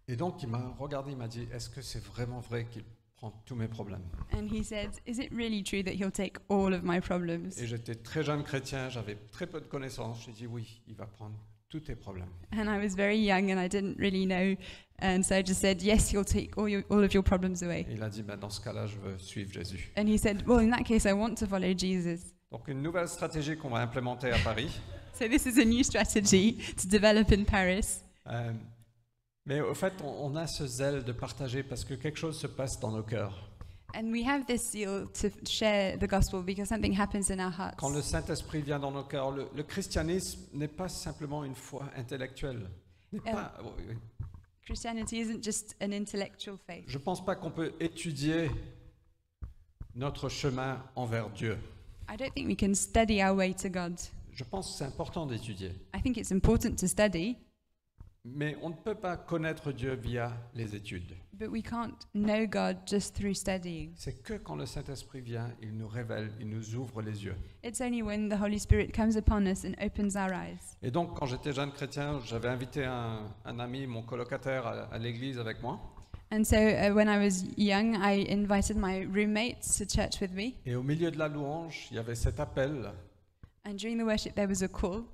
Et donc il m'a regardé, il m'a dit, est-ce que c'est vraiment vrai qu'il prend tous mes problèmes? And he said, is it really true that he'll take all of my problems? Et j'étais très jeune chrétien, j'avais très peu de connaissances, j'ai dit oui, il va prendre tous tes problèmes. And I was very young and I didn't really know. And so I just said, yes, he'll take all of your problems away. Et il a dit, ben, dans ce cas-là, je veux suivre Jésus. And he said, well, in that case, I want to follow Jesus. Donc une nouvelle stratégie qu'on va implémenter à Paris. So this is a new strategy to develop in Paris. Mais au fait, on a ce zèle de partager parce que quelque chose se passe dans nos cœurs. And we have this zeal to share the gospel because something happens in our hearts. Quand le Saint-Esprit vient dans nos cœurs, le christianisme n'est pas simplement une foi intellectuelle. Christianity isn't just an intellectual faith. Je ne pense pas qu'on peut étudier notre chemin envers Dieu. I don't think we can study our way to God. Je pense que c'est important d'étudier. I think it's important to study, Mais on ne peut pas connaître Dieu via les études. but we can't know God just through studying. C'est que quand le Saint-Esprit vient, il nous révèle, il nous ouvre les yeux. It's only when the Holy Spirit comes upon us and opens our eyes. Et donc, quand j'étais jeune chrétien, j'avais invité un ami, mon colocataire, à l'église avec moi. And so when I was young, I invited my roommates to church with me. Et au milieu de la louange, il y avait cet appel, And during the worship, there was a call,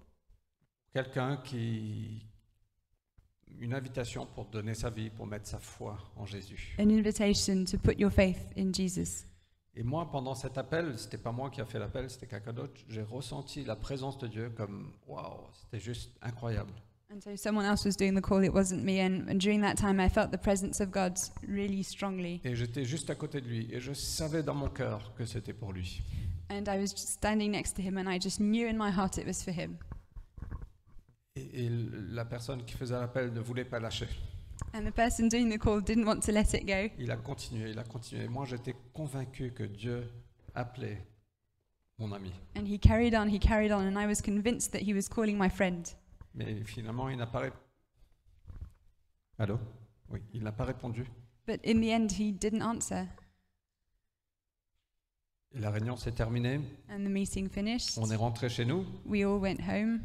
une invitation pour donner sa vie, pour mettre sa foi en Jésus. an invitation to put your faith in Jesus. Et moi, pendant cet appel, c'était pas moi qui a fait l'appel, c'était quelqu'un d'autre, j'ai ressenti la présence de Dieu comme waouh, c'était juste incroyable. And so someone else was doing the call, it wasn't me. And during that time, I felt the presence of God really strongly. Et j'étais juste à côté de lui et je savais dans mon cœur que c'était pour lui. And I was just standing next to him, and I just knew in my heart it was for him. Et la personne qui faisait l'appel ne voulait pas lâcher. And the person doing the call didn't want to let it go. Il a continué, il a continué. Moi, j'étais convaincu que Dieu appelait mon ami. And he carried on, and I was convinced that he was calling my friend. Mais finalement, il n'a pas répondu. Allô? Oui, il n'a pas répondu. But in the end, he didn't answer. Et la réunion s'est terminée. And the meeting finished. On est rentré chez nous. We all went home.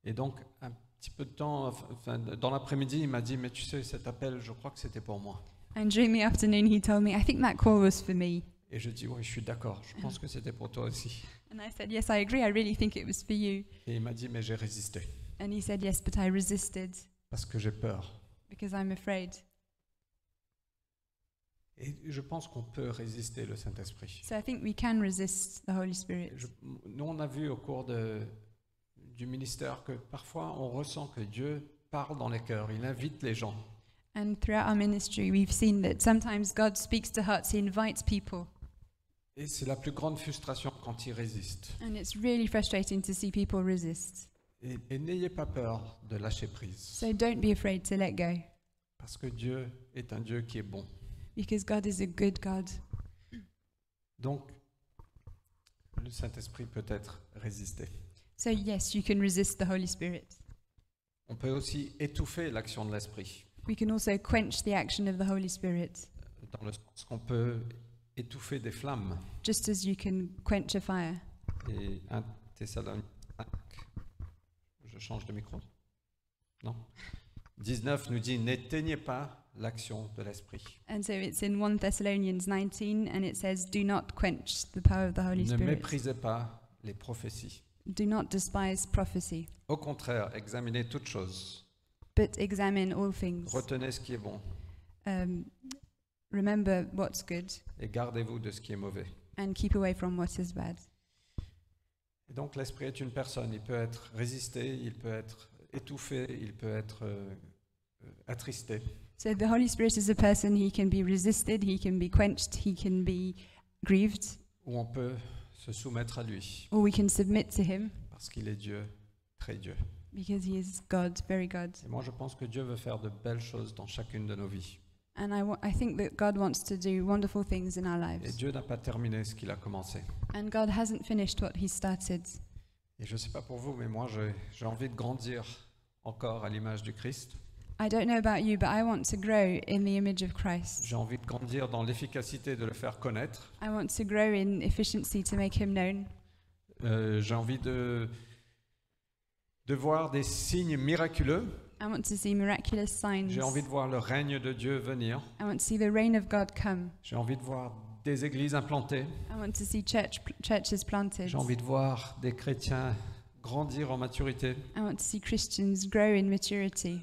Et donc, un petit peu de temps, enfin, dans l'après-midi, il m'a dit, mais tu sais, cet appel, je crois que c'était pour moi. And during the afternoon, he told me, I think that call was for me. Et je dis, oui, je suis d'accord, je pense que c'était pour toi aussi. And I said, yes, I agree. I really think it was for you. Et il m'a dit, mais j'ai résisté, And he said, yes, but I resisted parce que j'ai peur. because I'm afraid. Et je pense qu'on peut résister le Saint-Esprit. So I think we can resist the Holy Spirit. Nous, on a vu au cours du ministère que parfois, on ressent que Dieu parle dans les cœurs, il invite les gens. And throughout our ministry, we've seen that sometimes God speaks to hearts, he invites people. Et c'est la plus grande frustration quand ils résistent. And it's really frustrating to see people resist. Et n'ayez pas peur de lâcher prise, So don't be afraid to let go, parce que Dieu est un Dieu qui est bon. because God is a good God. Donc, le Saint-Esprit peut être résisté. So yes, you can resist the Holy Spirit. On peut aussi étouffer l'action de l'Esprit, We can also quench the action of the Holy Spirit, dans le sens qu'on peut étouffer des flammes. just as you can quench a fire. Et 1 Thessaloniciens 5, je change de micro? Non. 19 nous dit, n'éteignez pas l'action de l'Esprit. And so it's in 1 Thessalonians 19, and it says, do not quench the power of the Holy Ne Spirit. méprisez pas les prophéties. Do not despise prophecy, Au contraire, examinez toutes choses. but examine all things. Retenez ce qui est bon Remember what's good, et gardez-vous de ce qui est mauvais. and keep away from what is bad. Et donc l'Esprit est une personne. Il peut être résisté, il peut être étouffé, il peut être attristé. So the Holy Spirit is a person. He can be resisted, he can be quenched, he can be grieved, Ou on peut se soumettre à lui, or we can submit to him parce qu'il est Dieu, très Dieu. because he is God, very God. Et moi je pense que Dieu veut faire de belles choses dans chacune de nos vies. And I think that God wants to do wonderful things in our Et lives. Dieu n'a pas terminé ce qu'il a commencé. And God hasn't finished what he started. Et je ne sais pas pour vous, mais moi j'ai envie de grandir encore à l'image du Christ. I don't know about you, but I want to grow in the image of Christ. J'ai envie de grandir dans l'efficacité de le faire connaître. I want to grow in efficiency to make him known. J'ai envie de voir des signes miraculeux. I want to see miraculous signs. J'ai envie de voir le règne de Dieu venir. I want to see the reign of God come. J'ai envie de voir des églises implantées. I want to see churches planted. J'ai envie de voir des chrétiens grandir en maturité. I want to see Christians grow in maturity.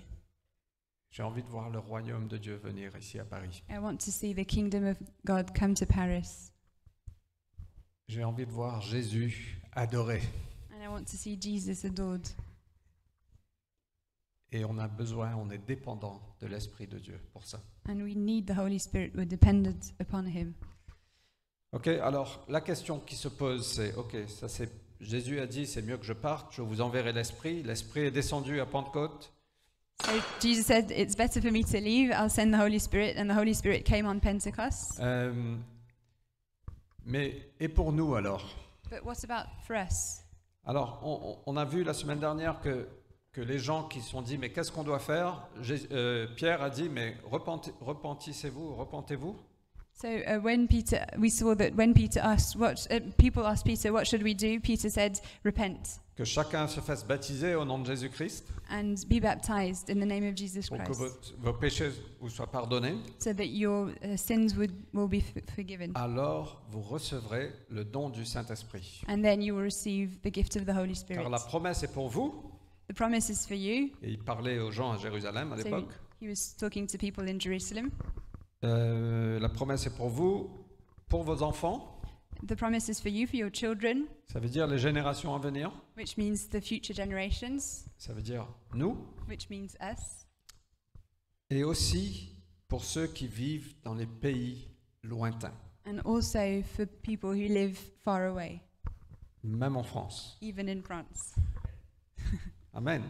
J'ai envie de voir le royaume de Dieu venir ici à Paris. I want to see the kingdom of God come to Paris. J'ai envie de voir Jésus adoré. And I want to see Jesus adored. Et on a besoin, on est dépendant de l'Esprit de Dieu pour ça. And we need the Holy Spirit. We're dependent upon him. Ok, alors la question qui se pose, c'est, ok, ça c'est, Jésus a dit, c'est mieux que je parte, je vous enverrai l'Esprit. L'Esprit est descendu à Pentecôte. So Jesus said, it's better for me to leave. I'll send the Holy Spirit. And the Holy Spirit came on Pentecost. Mais et pour nous alors? But what about for us? Alors, on a vu la semaine dernière que les gens qui se sont dit, mais qu'est-ce qu'on doit faire? Pierre a dit, mais repentez-vous. So we saw that when Peter asked, people asked Peter, what should we do? Peter said, repent Que chacun se fasse baptiser au nom de Jésus-Christ and be baptized in the name of Jesus pour que Christ, vos péchés vous soient pardonnés. so that your sins will be forgiven. Alors, vous recevrez le don du Saint-Esprit. And then you will receive the gift of the Holy Spirit. Car la promesse est pour vous. The promise is for you. Et il parlait aux gens à Jérusalem à So l'époque. he was talking to people in Jerusalem. La promesse est pour vous, pour vos enfants, The promise is for you, for your children, Ça veut dire les générations à venir. which means the future generations, Ça veut dire nous. which means us, Et aussi pour ceux qui vivent dans les pays lointains, and also for people who live far away, même en France. even in France. Amen.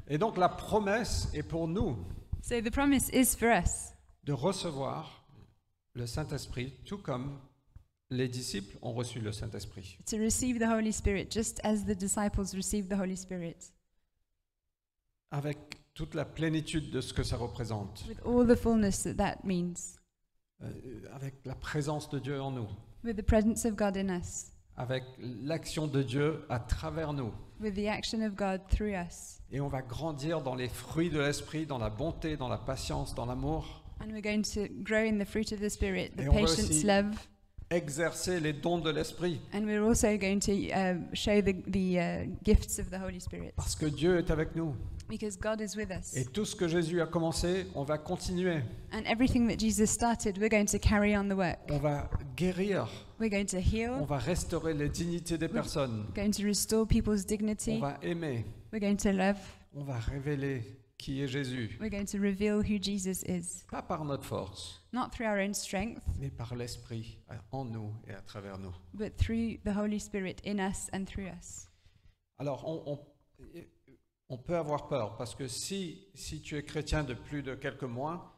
Et donc la promesse est pour nous So the promise is for us de recevoir le Saint-Esprit, tout comme les disciples ont reçu le Saint-Esprit. to receive the Holy Spirit, just as the disciples received the Holy Spirit, Avec toute la plénitude de ce que ça représente. with all the fullness that that means, Avec la présence de Dieu en nous. with the presence of God in us, Avec l'action de Dieu à travers nous. with the action of God through us. Et on va grandir dans les fruits de l'Esprit, dans la bonté, dans la patience, dans l'amour. And we're going to grow in the fruit of the Spirit, the Et on va patience, aussi- love, Exercer les dons de l'Esprit. and we're also going to show the gifts of the Holy Spirit, Parce que Dieu est avec nous. because God is with us. Et tout ce que Jésus a commencé, on va continuer. And everything that Jesus started, we're going to carry on the work. On va guérir. We're going to On heal, va restaurer les dignités des personnes. we're going to restore people's On dignity, va aimer. we're going to love, On va révéler qui est Jésus. we're going to reveal who Jesus is, Pas par notre force, not through our own strength, mais par l'Esprit en nous et à travers nous. but through the Holy Spirit in us and through us. Alors, on peut avoir peur parce que si tu es chrétien de plus de quelques mois,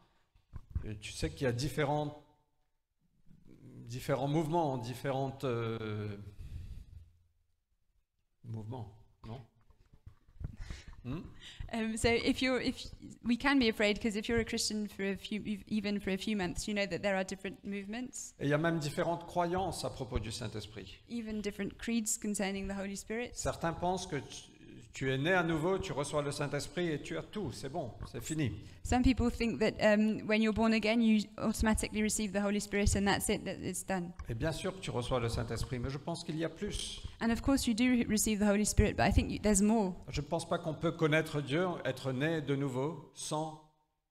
tu sais qu'il y a différents mouvements, différentes mouvements, non? So if we can be afraid, because if you're a Christian for even for a few months, you know that there are different movements, Et il y a même différentes croyances à propos du Saint-Esprit. even different creeds concerning the Holy Spirit. Certains pensent que tu es né à nouveau, tu reçois le Saint-Esprit et tu as tout, c'est bon, c'est fini. Some people think that when you're born again, you automatically receive the Holy Spirit and that's it, that it's done. Et bien sûr que tu reçois le Saint-Esprit, mais je pense qu'il y a plus. And of course you do receive the Holy Spirit, but I think there's more. Je ne pense pas qu'on peut connaître Dieu, être né de nouveau, sans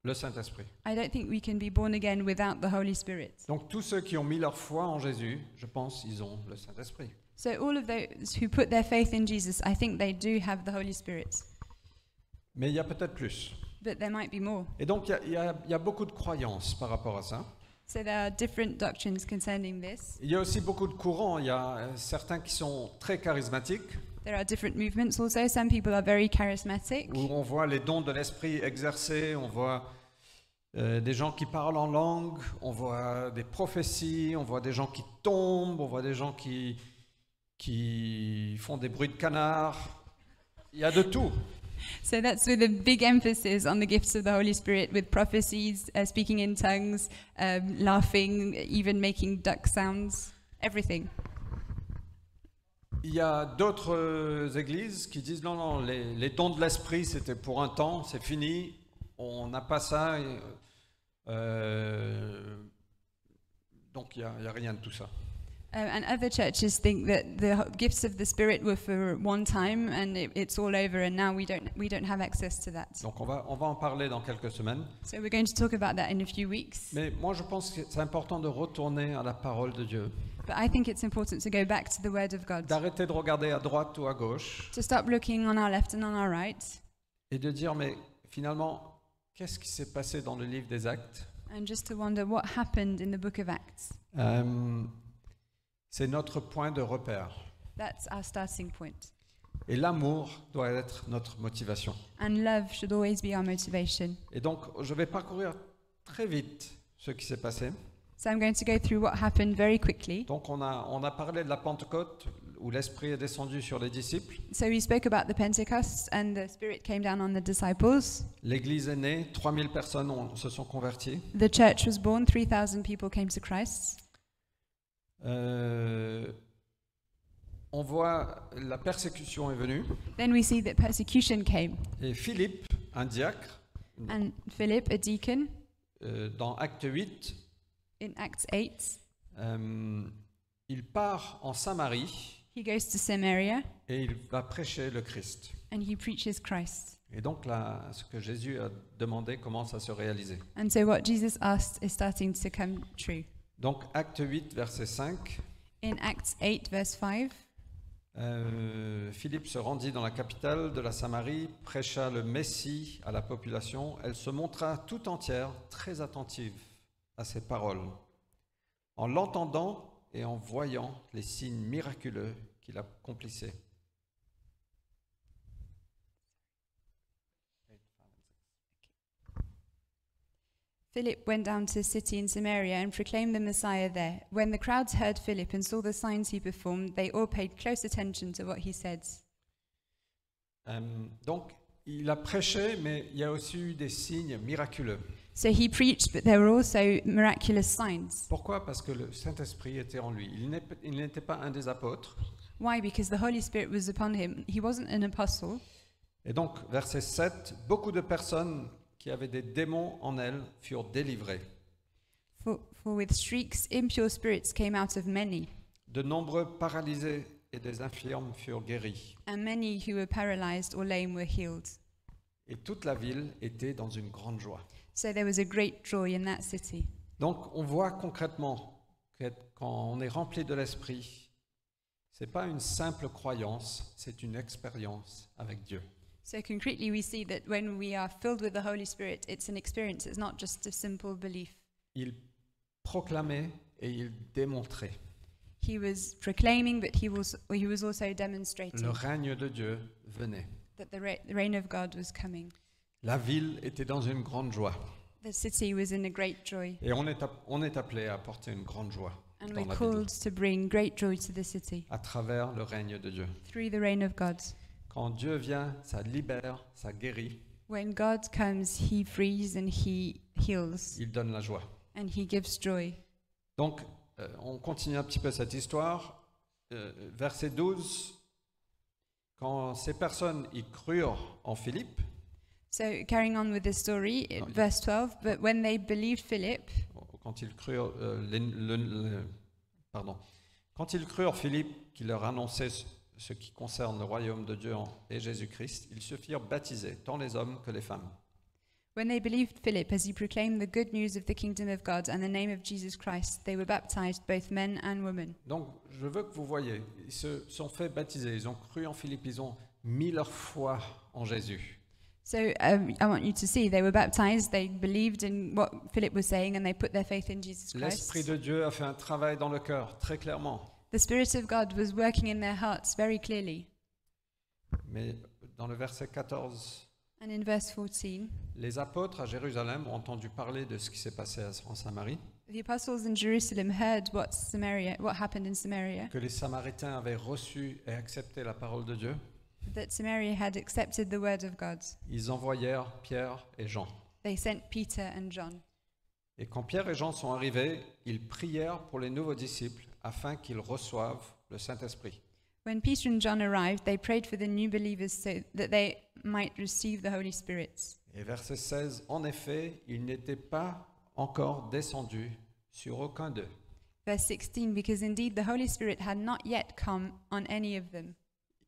le Saint-Esprit. I don't think we can be born again without the Holy Spirit. Donc tous ceux qui ont mis leur foi en Jésus, je pense ils ont le Saint-Esprit. So all of those who put their faith in Jesus, I think they do have the Holy Spirit. Mais il y a peut-être plus. But there might be more. Et donc il y a beaucoup de croyances par rapport à ça. So there are different doctrines concerning this. Il y a aussi beaucoup de courants. Il y a certains qui sont très charismatiques, There are different movements also. Some people are very charismatic, où on voit les dons de l'Esprit exercés, on voit des gens qui parlent en langue, on voit des prophéties, on voit des gens qui tombent, on voit des gens qui font des bruits de canard. Il y a de tout. so that's with a big emphasis on the gifts of the Holy Spirit, with prophecies, speaking in tongues, laughing, even making duck sounds, everything. Il y a d'autres églises qui disent non, les dons de l'Esprit c'était pour un temps, c'est fini, on n'a pas ça. Donc il n'y a rien de tout ça. And other churches think that the gifts of the Spirit were for one time and it's all over, and now we don't have access to that. Donc on va en parler dans quelques semaines. So we're going to talk about that in a few weeks. Mais moi je pense que c'est important de retourner à la parole de Dieu, But I think it's important to go back to the Word of God, d'arrêter de regarder à droite ou à gauche to stop looking on our left and on our right, et de dire mais finalement qu'est-ce qui s'est passé dans le livre des Actes? and just to wonder what happened in the book of Acts. C'est notre point de repère. That's our starting point. Et l'amour doit être notre motivation. And love should always be our motivation. Et donc, je vais parcourir très vite ce qui s'est passé. So I'm going to go through what happened very quickly. Donc, on a parlé de la Pentecôte, où l'Esprit est descendu sur les disciples. So we spoke about the Pentecost and the Spirit came down on the disciples. L'Église est née, 3000 personnes se sont converties. The church was born, 3,000 people came to Christ. On voit la persécution est venue. Then we see that persecution came. Et Philippe, un diacre, And Philip, a deacon, dans Acte 8, in Acts 8, il part en Samarie he goes to Samaria et il va prêcher le Christ. and he preaches Christ. Et donc là, ce que Jésus a demandé commence à se réaliser. And so what Jesus asked is starting to come true. Donc Acte 8, verset 5. In Acts 8, verse 5, Philippe se rendit dans la capitale de la Samarie, prêcha le Messie à la population. Elle se montra tout entière, très attentive à ses paroles. En l'entendant et en voyant les signes miraculeux qu'il accomplissait. Philip went down to a city in Samaria and proclaimed the Messiah there. When the crowds heard Philip and saw the signs he performed, they all paid close attention to what he said. Donc, il a prêché, mais il y a aussi eu des signes miraculeux. So he preached, but there were also miraculous signs. Pourquoi? Parce que le Saint-Esprit était en lui. Il n'était pas un des apôtres. Why? Because the Holy Spirit was upon him. He wasn't an apostle. Et donc, verset 7, beaucoup de personnes qui avaient des démons en elles furent délivrées. For with shrieks, impure spirits came out of many, De nombreux paralysés et des infirmes furent guéris. and many who were paralyzed or lame were healed. Et toute la ville était dans une grande joie. So there was a great joy in that city. Donc, on voit concrètement que quand on est rempli de l'Esprit, ce n'est pas une simple croyance, c'est une expérience avec Dieu. So concretely, we see that when we are filled with the Holy Spirit, it's an experience. It's not just a simple belief. Il proclamait et il démontrait. He was proclaiming, but he was also demonstrating Le règne de Dieu venait. that the reign of God was coming. La ville était dans une grande joie. The city was in a great joy, Et on est appelé à apporter une grande joie and dans we're la ville, called to bring great joy to the city à travers le règne de Dieu. through the reign of God. Quand Dieu vient, ça libère, ça guérit, When God comes, he frees and he heals, il donne la joie. and he gives joy. Donc, on continue un petit peu cette histoire. Verset 12, quand ces personnes y crurent en Philippe, So carrying on with the story, Oh, yeah. verse 12, but when they believed Philip, quand ils crurent, quand ils crurent Philippe qui leur annonçait ce qui concerne le royaume de Dieu et Jésus-Christ, ils se firent baptiser, tant les hommes que les femmes. when they believed Philip as he proclaimed the good news of the kingdom of God and the name of Jesus Christ, they were baptized, both men and women. Donc, je veux que vous voyez, ils se sont fait baptiser, ils ont cru en Philippe, ils ont mis leur foi en Jésus. So I want you to see they were baptized, they believed in what Philip was saying, and they put their faith in Jesus L'Esprit Christ. de Dieu a fait un travail dans le cœur, très clairement. The Spirit of God was working in their hearts very clearly. Mais dans le verset 14, And in verse 14, les apôtres à Jérusalem ont entendu parler de ce qui s'est passé en Samarie, the apostles in Jerusalem heard what happened in Samaria, que les Samaritains avaient reçu et accepté la parole de Dieu. that Samaria had accepted the word of God. Ils envoyèrent Pierre et Jean. They sent Peter and John. Et quand Pierre et Jean sont arrivés, ils prièrent pour les nouveaux disciples afin qu'ils reçoivent le Saint-Esprit. When Peter and John arrived, they prayed for the new believers so that they might receive the Holy Spirit. Et verset 16, en effet, il n'était pas encore descendu sur aucun d'eux. Verse 16, because indeed the Holy Spirit had not yet come on any of them.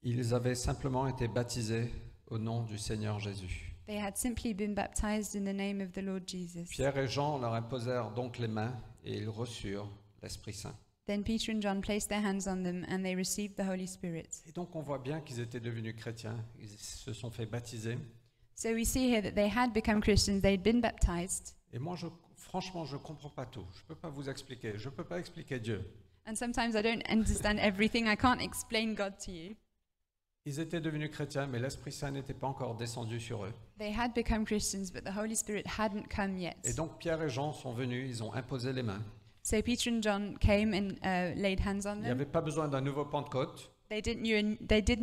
Ils avaient simplement été baptisés au nom du Seigneur Jésus. They had simply been baptized in the name of the Lord Jesus. Pierre et Jean leur imposèrent donc les mains et ils reçurent l'Esprit Saint. Then Peter and John placed their hands on them and they received the Holy Spirit. Et donc on voit bien qu'ils étaient devenus chrétiens, ils se sont fait baptiser. So we see here that they had become Christians, they'd been baptized. Et moi, franchement, je ne comprends pas tout. Je ne peux pas vous expliquer. Je ne peux pas expliquer Dieu. And sometimes I don't understand everything, I can't explain God to you. Ils étaient devenus chrétiens, mais l'Esprit Saint n'était pas encore descendu sur eux. They had become Christians, but the Holy Spirit hadn't come yet. Et donc Pierre et Jean sont venus, ils ont imposé les mains. So Peter and John came and laid hands on Il n'y them. avait pas besoin d'un nouveau Pentecôte, They didn't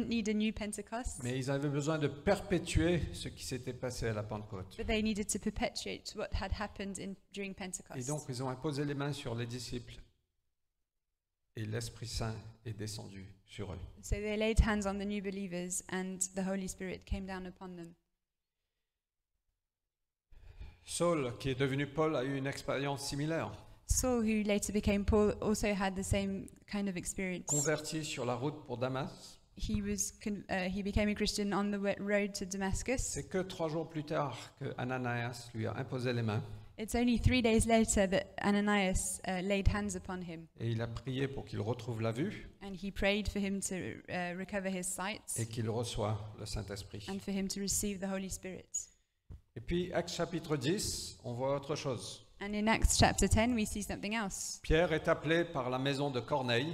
need a new Pentecost, mais ils avaient besoin de perpétuer ce qui s'était passé à la Pentecôte. but they needed to perpetuate what had happened during Pentecost. Et donc ils ont imposé les mains sur les disciples et l'Esprit Saint est descendu sur eux. So they laid hands on the new believers and the Holy Spirit came down upon them. Saul, qui est devenu Paul, a eu une expérience similaire. Saul, who later became Paul, also had the same kind of experience. Converti sur la route pour Damas, He became a Christian on the road to Damascus. c'est que 3 jours plus tard que Ananias lui a imposé les mains. It's only 3 days later that Ananias laid hands upon him, et il a prié pour qu'il retrouve la vue and he prayed for him to recover his sight et qu'il reçoive le Saint-Esprit. and for him to receive the Holy Spirit. Et puis, Actes chapitre 10, on voit autre chose. And in Acts chapter 10, we see something else. Pierre est appelé par la maison de Corneille,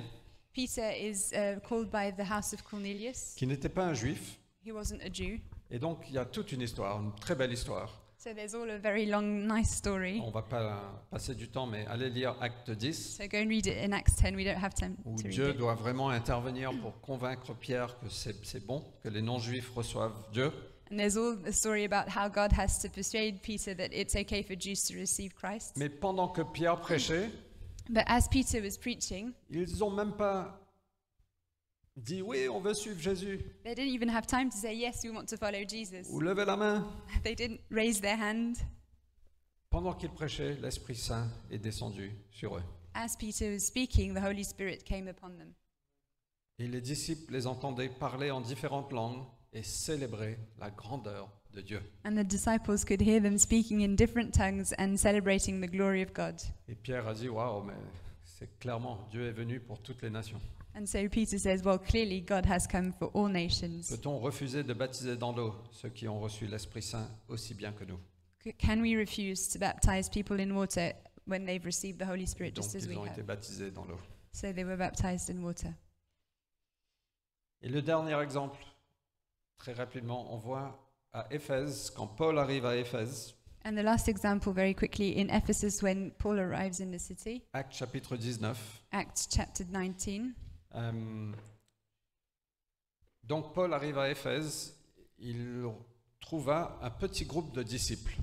Peter is called by the house of Cornelius. qui n'était pas un juif. He wasn't a Jew. Et donc, il y a toute une histoire, une très belle histoire. So there's all a very long, nice story. On ne va pas passer du temps, mais allez lire Acte 10, So go and read it in Acts 10. We don't have time où to read Dieu it. doit vraiment intervenir pour convaincre Pierre que c'est bon, que les non-juifs reçoivent Dieu. And there's all the story about how God has to persuade Peter that it's okay for Jews to receive Christ. Mais pendant que Pierre prêchait, But as Peter was preaching, ils n'ont même pas dit oui, on veut suivre Jésus, they didn't even have time to say, yes, we want to follow Jesus. ou levez la main. They didn't raise their hand. Pendant qu'il prêchait, l'Esprit Saint est descendu sur eux. As Peter was speaking, the Holy Spirit came upon them. Et les disciples les entendaient parler en différentes langues et célébrer la grandeur de Dieu. And the disciples could hear them speaking in different tongues and celebrating the glory of God. Et Pierre a dit, waouh, mais c'est clairement, Dieu est venu pour toutes les nations. And so Peter says, well, clearly God has come for all nations. Peut-on refuser de baptiser dans l'eau ceux qui ont reçu l'Esprit Saint aussi bien que nous? Can we refuse to baptize people in water when they've received the Holy Spirit Donc just as ils we ont été have? baptisés dans l'eau. So they were baptized in water. Et le dernier exemple, très rapidement, on voit à Éphèse, quand Paul arrive à Éphèse, And the last example, very quickly, in Ephesus, when Paul arrives in the city, Actes chapitre 19. Acts chapter 19. Donc Paul arrive à Éphèse, il trouva un petit groupe de disciples.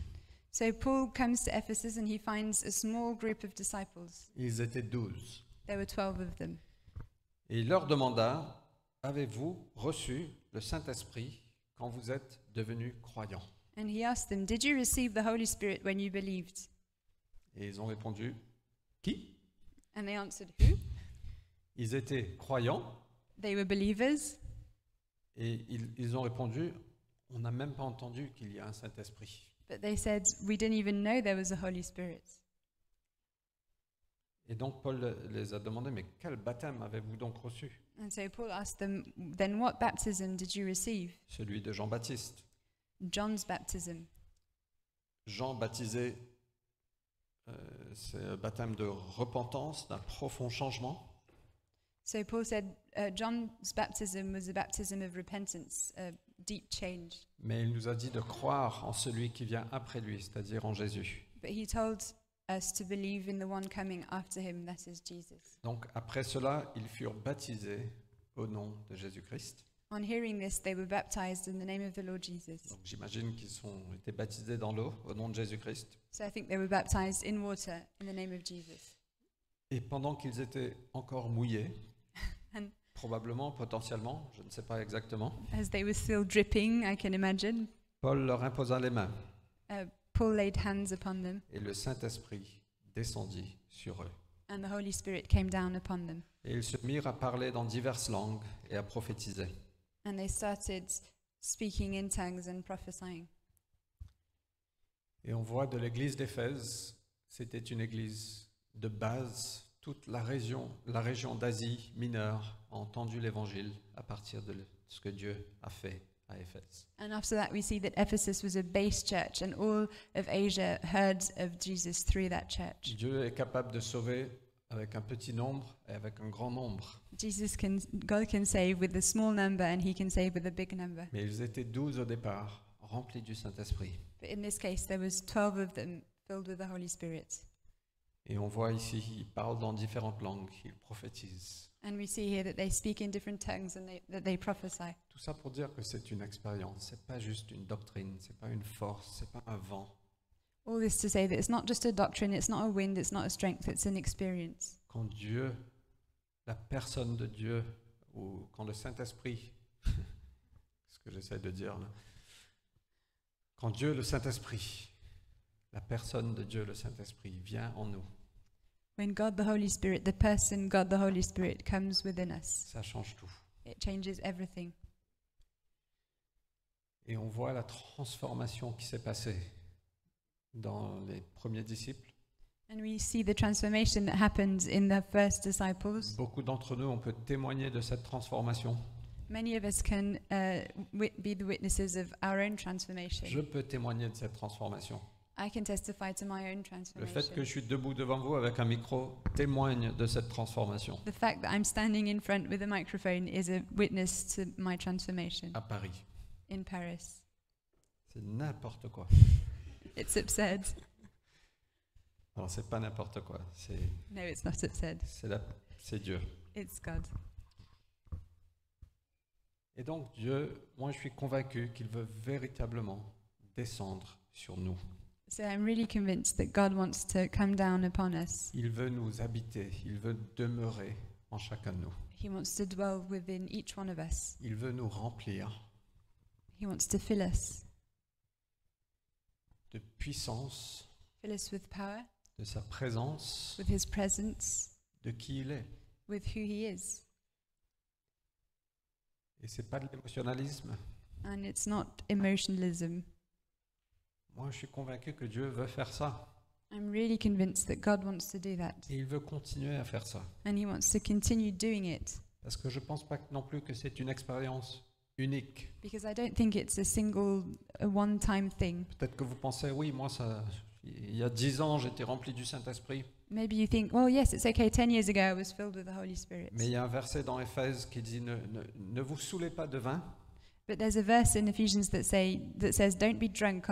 So Paul comes to Ephesus and he finds a small group of disciples. Ils étaient 12. There were 12 of them. Et il leur demanda, avez-vous reçu le Saint-Esprit quand vous êtes devenus croyants? And he asked them, did you receive the Holy Spirit when you believed? Et ils ont répondu, qui? And they answered, who? Ils étaient croyants They were believers. et ils ont répondu, on n'a même pas entendu qu'il y a un Saint-Esprit. But they said, we didn't even know there was a Holy Spirit. Et donc Paul les a demandé, mais quel baptême avez-vous donc reçu? And so Paul asked them, then what baptism did you receive? Celui de Jean-Baptiste. John's baptism. Jean baptisé, c'est un baptême de repentance, d'un profond changement. So Paul said, John's baptism was a baptism of repentance, a deep change. Mais il nous a dit de croire en celui qui vient après lui, c'est-à-dire en Jésus. But he told us to believe in the one coming after him, that is Jesus. Donc après cela, ils furent baptisés au nom de Jésus-Christ. On hearing this, they were baptized in the name of the Lord Jesus. Donc j'imagine qu'ils ont été baptisés dans l'eau au nom de Jésus-Christ. So I think they were baptized in water in the name of Jesus. Et pendant qu'ils étaient encore mouillés, And probablement, potentiellement, je ne sais pas exactement, as they were still dripping, I can imagine, Paul leur imposa les mains Paul laid hands upon them, et le Saint-Esprit descendit sur eux. and the Holy Spirit came down upon them. Et ils se mirent à parler dans diverses langues et à prophétiser. And they started speaking in tongues and prophesying. Et on voit de l'église d'Éphèse, c'était une église de base. Toute la région d'Asie mineure a entendu l'évangile à partir de ce que Dieu a fait à Éphèse. And after that, we see that Ephesus was a base church, and all of Asia heard of Jesus through that church. Dieu est capable de sauver avec un petit nombre et avec un grand nombre. God can save with a small number, and he can save with a big number. Mais ils étaient 12 au départ, remplis du Saint-Esprit. But in this case, there was 12 of them filled with the Holy Spirit. Et on voit ici, ils parlent dans différentes langues, ils prophétisent. And we see here that they speak in different tongues and that they prophesy. Tout ça pour dire que c'est une expérience, c'est pas juste une doctrine, c'est pas une force, c'est pas un vent. All this to say that it's not just a doctrine, it's not a wind, it's not a strength, it's an experience. Quand Dieu, la personne de Dieu, ou quand le Saint-Esprit, ce que j'essaie de dire là, quand Dieu, le Saint-Esprit, la personne de Dieu, le Saint-Esprit, vient en nous, When God the Holy Spirit, the person God the Holy Spirit comes within us, ça change tout. it changes everything. Et on voit la transformation qui s'est passée dans les premiers disciples. And we see the transformation that happened in the first disciples. Beaucoup d'entre nous, on peut témoigner de cette transformation. Many of us can be the witnesses of our own transformation. Je peux témoigner de cette transformation. I can testify to my own Le transformation. fait que je suis debout devant vous avec un micro témoigne de cette transformation The fact that I'm standing in front with a microphone is a witness to my transformation à Paris. in Paris. C'est n'importe quoi. It's absurd. Alors c'est pas n'importe quoi, No, it's not absurd. c'est Dieu. It's God. Et donc Dieu, moi je suis convaincu qu'il veut véritablement descendre sur nous. So I'm really convinced that God wants to come down upon us. Il veut nous habiter, il veut demeurer en chacun de nous. He wants to dwell within each one of us. Il veut nous remplir He wants to fill us de puissance, with power, de sa présence, with His presence, de qui il est. with who He is. Et c'est pas de l'émotionnalisme. And it's not emotionalism. Moi je suis convaincu que Dieu veut faire ça. I'm really convinced that God wants to do that. Et il veut continuer à faire ça. And He wants to continue doing it. Parce que je ne pense pas non plus que c'est une expérience unique. Because I don't think it's a one-time thing. Peut-être que vous pensez, oui, moi, il y a 10 ans, j'étais rempli du Saint-Esprit. Maybe you think, well, yes, it's okay. 10 years ago, I was filled with the Holy Spirit. Mais il y a un verset dans Éphèse qui dit, ne vous saoulez pas de vin, But there's a verse in Ephesians that says, "Don't be drunk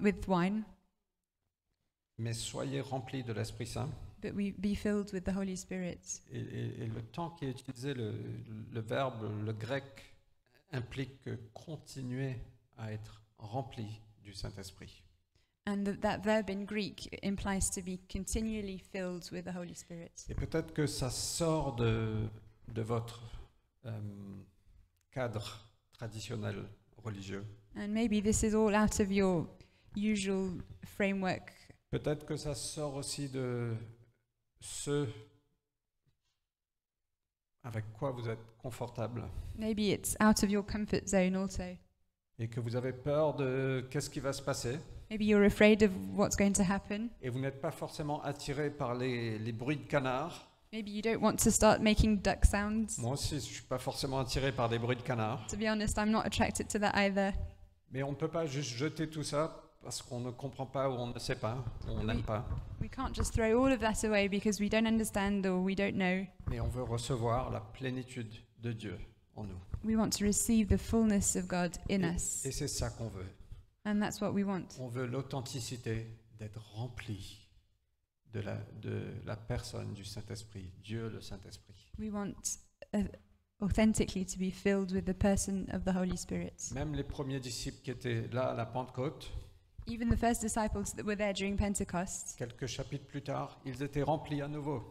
with wine, mais soyez remplis de l'Esprit Saint. but be filled with the Holy Spirit." Et le temps qui est utilisé, le verbe, le grec, implique que continuer à être rempli du Saint-Esprit. And that verb in Greek implies to be continually filled with the Holy Spirit. Et peut-être que ça sort de votre cadre traditionnel religieux. And maybe this is all out of your usual framework. Peut-être que ça sort aussi de ce avec quoi vous êtes confortable Maybe it's out of your comfort zone also. et que vous avez peur de qu'est-ce qui va se passer Maybe you're afraid of what's going to happen. et vous n'êtes pas forcément attiré par les bruits de canards. Maybe you don't want to start making duck sounds. Moi aussi, je ne suis pas forcément attiré par des bruits de canards. To be honest, I'm not attracted to that either. Mais on ne peut pas juste jeter tout ça parce qu'on ne comprend pas ou on ne sait pas, ou on n'aime pas. We can't just throw all of that away because we don't understand or we don't know. Mais on veut recevoir la plénitude de Dieu en nous. We want to receive the fullness of God in us. Et c'est ça qu'on veut. And that's what we want. On veut l'authenticité d'être rempli de la personne du Saint-Esprit, Dieu le Saint-Esprit. We want authentically to be filled with the person of the Holy Spirit. Même les premiers disciples qui étaient là à la Pentecôte, Even the first disciples that were there during Pentecost, quelques chapitres plus tard, ils étaient remplis à nouveau.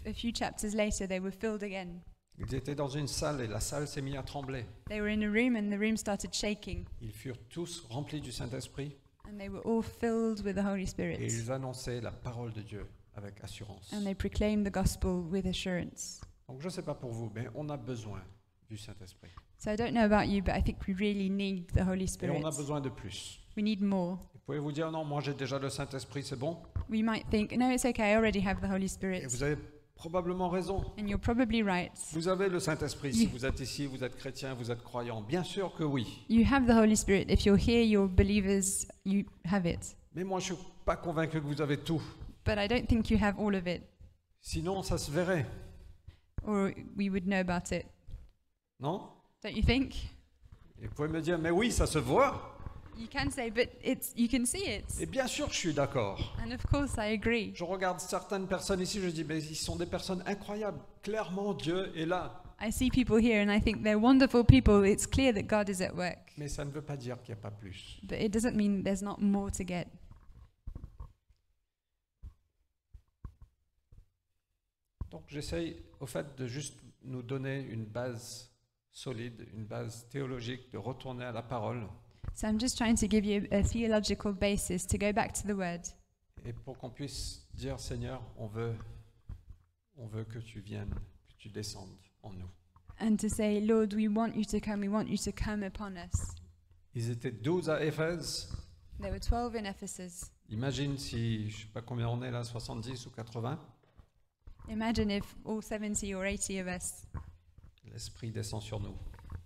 a few chapters later, they were filled again. Ils étaient dans une salle et la salle s'est mise à trembler. They were in a room and the room started shaking. Ils furent tous remplis du Saint-Esprit And they were all filled with the Holy et Spirit. ils annonçaient la parole de Dieu avec assurance. And they proclaimed the gospel with assurance. Donc je ne sais pas pour vous, mais on a besoin du Saint-Esprit. So I don't know about you, but I think we really need the Holy Et Spirit. on a besoin de plus. We need more. Vous pouvez vous dire, non, moi j'ai déjà le Saint-Esprit, c'est bon. We might think, no, it's okay, I already have the Holy Et Spirit. vous avez probablement raison. And you're probably right. Vous avez le Saint-Esprit si vous êtes ici, vous êtes chrétien, vous êtes croyant. Bien sûr que oui. You have the Holy Spirit. If you're here, you're believers, you have it. Mais moi je ne suis pas convaincu que vous avez tout. But I don't think you have all of it, Sinon ça se verrait, or we would know about it. non? Don't you think? Et vous pouvez me dire, mais oui, ça se voit. You can say, but you can see it. Et bien sûr que je suis d'accord. And of course, I agree. Je regarde certaines personnes ici, je dis, mais ils sont des personnes incroyables. Clairement, Dieu est là. I see people here and I think they're wonderful people. It's clear that God is at work. Mais ça ne veut pas dire qu'il n'y a pas plus. But it doesn't mean there's not more to get. Donc j'essaye, au fait, de juste nous donner une base solide, une base théologique, de retourner à la parole, So I'm just trying to give you a theological basis to go back to the Word. et pour qu'on puisse dire, Seigneur, on veut que tu viennes, que tu descendes en nous. And to say, Lord, we want you to come upon us. Ils étaient 12 à Éphèse, There were 12 in Ephesus. Imagine si, je ne sais pas combien on est là, 70 ou 80, Imagine if all 70 or 80 of us, l'Esprit descend sur nous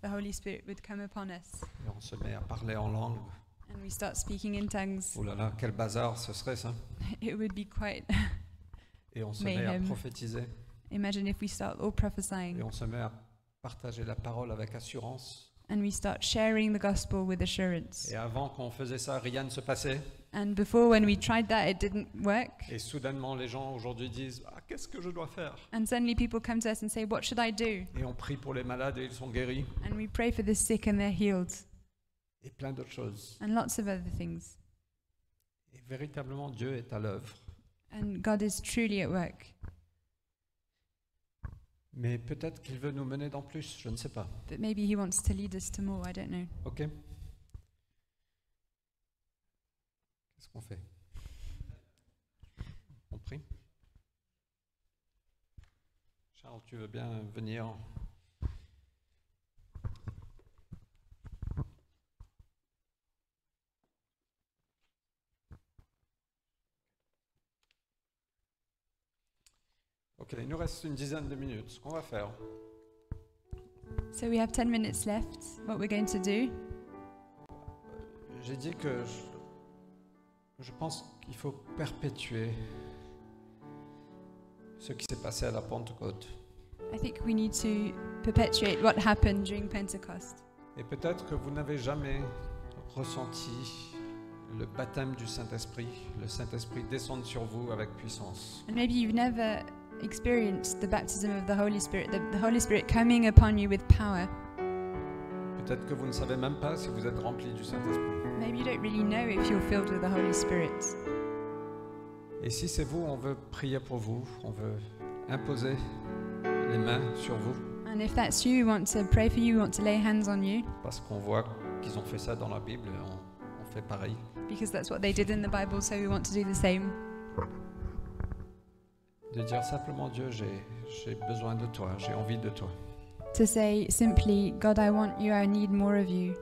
the Holy Spirit would come upon us et on se met à parler en langue. and we start speaking in tongues. Oh là là, quel bazar ce serait ça. It would be quite. Et on se met à Mayhem. prophétiser Imagine if we start all et prophesying on se met à partager la parole avec assurance. and we start sharing the gospel with assurance. Et avant qu'on faisait ça, rien ne se passait. And before, when we tried that, it didn't work. Et soudainement, les gens aujourd'hui disent « Ah, qu'est-ce que je dois faire ?» And suddenly people come to us and say, "What should I do?" Et on prie pour les malades et ils sont guéris. And we pray for the sick and they're healed, Et plein d'autres choses. and lots of other things. Et véritablement, Dieu est à l'œuvre. And God is truly at work. Mais peut-être qu'il veut nous mener dans plus, je ne sais pas. But maybe He wants to lead us to more, I don't know. Ok? Qu'est-ce qu'on fait? On prie? Charles, tu veux bien venir? Ok, il nous reste une dizaine de minutes. Ce qu'on va faire, So we have 10 minutes left. What we're going to do, j'ai dit que je pense qu'il faut perpétuer ce qui s'est passé à la Pentecôte. I think we need to perpetuate what happened during Pentecost. Et peut-être que vous n'avez jamais ressenti le baptême du Saint-Esprit, le Saint-Esprit descendre sur vous avec puissance. And maybe you've never experienced the baptism of the Holy Spirit, the Holy Spirit coming upon you with power. Peut-être que vous ne savez même pas si vous êtes rempli du Saint-Esprit. Maybe you don't really know if you're filled with the Holy Spirit. Et si c'est vous, on veut prier pour vous, on veut imposer les mains sur vous, And if that's you, we want to pray for you, we want to lay hands on you, parce qu'on voit qu'ils ont fait ça dans la Bible et on fait pareil. because that's what they did in the Bible, so we want to do the same. De dire simplement, Dieu, j'ai besoin de toi, j'ai envie de toi. To say simply, God, I want you, I need more of you.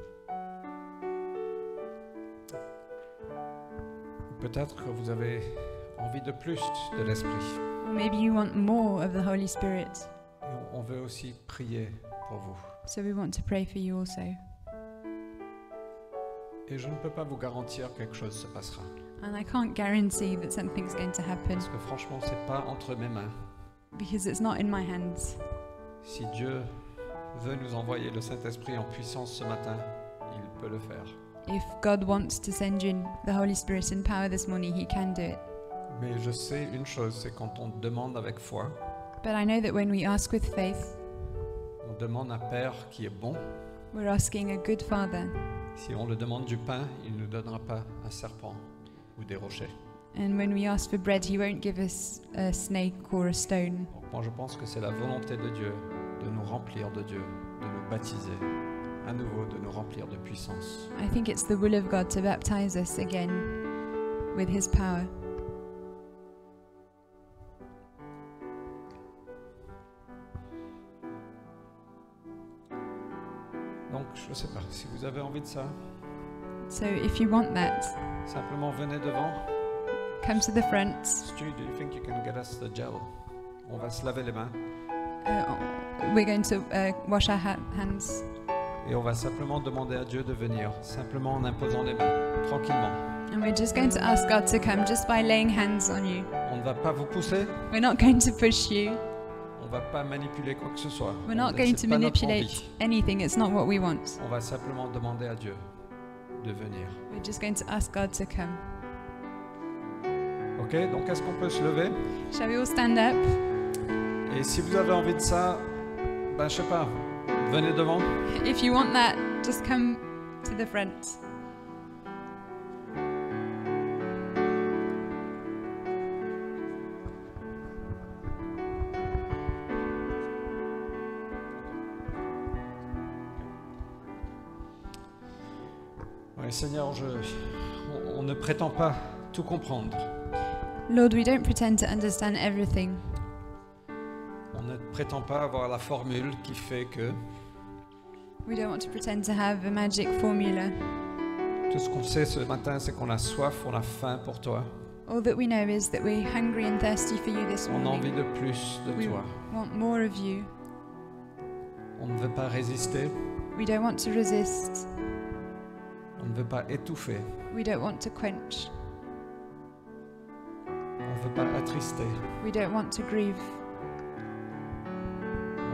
Peut-être que vous avez envie de plus de l'Esprit. Or maybe you want more of the Holy Spirit. Et on veut aussi prier pour vous. So we want to pray for you also. Et je ne peux pas vous garantir que quelque chose se passera. And I can't guarantee that something's going to happen, Parce que franchement, c'est pas entre mes mains. because it's not in my hands. Si Dieu veut nous envoyer le Saint-Esprit en puissance ce matin, il peut le faire. If God wants to send you the Holy Spirit in power this morning, He can do it. Mais je sais une chose, c'est quand on demande avec foi, But I know that when we ask with faith, on demande un Père qui est bon. we're asking a good Father. Si on le demande du pain, il ne nous donnera pas un serpent ou des rochers. And when we ask for bread, He won't give us a snake or a stone. Donc moi je pense que c'est la volonté de Dieu de nous remplir de Dieu, de nous baptiser à nouveau, de nous remplir de puissance. I think it's the will of God to baptize us again with His power. Donc je ne sais pas, si vous avez envie de ça, So if you want that, simplement venez devant. come to the front. Stu, do you think you can get us the gel? On va se laver les mains We're going to wash our hands. et on va simplement demander à Dieu de venir, simplement en imposant les mains, tranquillement. And we're just going to ask God to come just by laying hands on you. On ne va pas vous pousser, We're not going to push you. on ne va pas manipuler quoi que ce soit. We're not going to C'est pas notre manipulate envie. anything. It's not what we want. On va simplement demander à Dieu de venir. We're just going to ask God to come. Ok, donc est-ce qu'on peut se lever? Shall we all stand up? Et si vous avez envie de ça, ben je sais pas, venez devant. If you want that, just come to the front. Oui, Seigneur, on ne prétend pas tout comprendre. Lord, we don't pretend to understand everything. On ne prétend pas avoir la formule qui fait que, We don't want to pretend to have a magic formula. Tout ce qu'on sait ce matin, c'est qu'on a soif, on a faim pour toi. All that we know is that we're hungry and thirsty for you this On a envie morning. de plus de We toi. want more of you. On ne veut pas résister, We don't want to resist. on ne veut pas étouffer, We don't want to quench. on ne veut pas attrister. We don't want to grieve.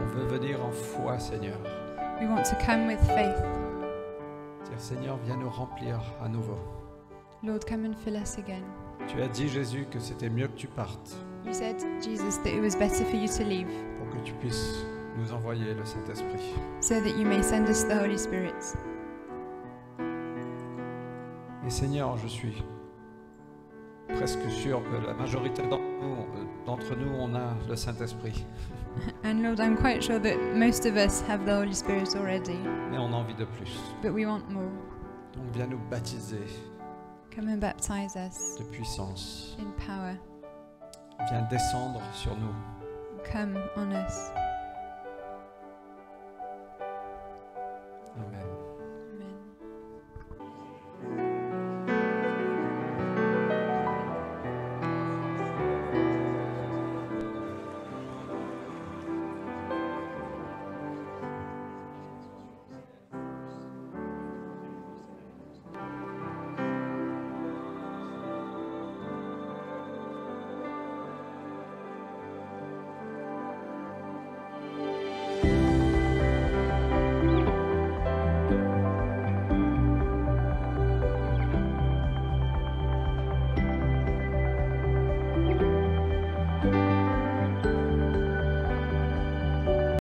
On veut venir en foi, Seigneur. We want to come with faith. Dire, Seigneur, viens nous remplir à nouveau. Lord, come and fill us again. Tu as dit, Jésus, que c'était mieux que tu partes You said, Jesus, that it was better for you to leave pour que tu puisses nous envoyer le Saint-Esprit. so that you may send us the Holy Spirit. Et Seigneur, je suis presque sûr que la majorité d'entre nous, on a le Saint-Esprit. And Lord, I'm quite sure that most of us have the Holy Spirit already, Mais on a envie de plus. but we want more. Donc viens nous baptiser Come and baptize us de puissance. in power. Viens descendre sur nous. Come on us.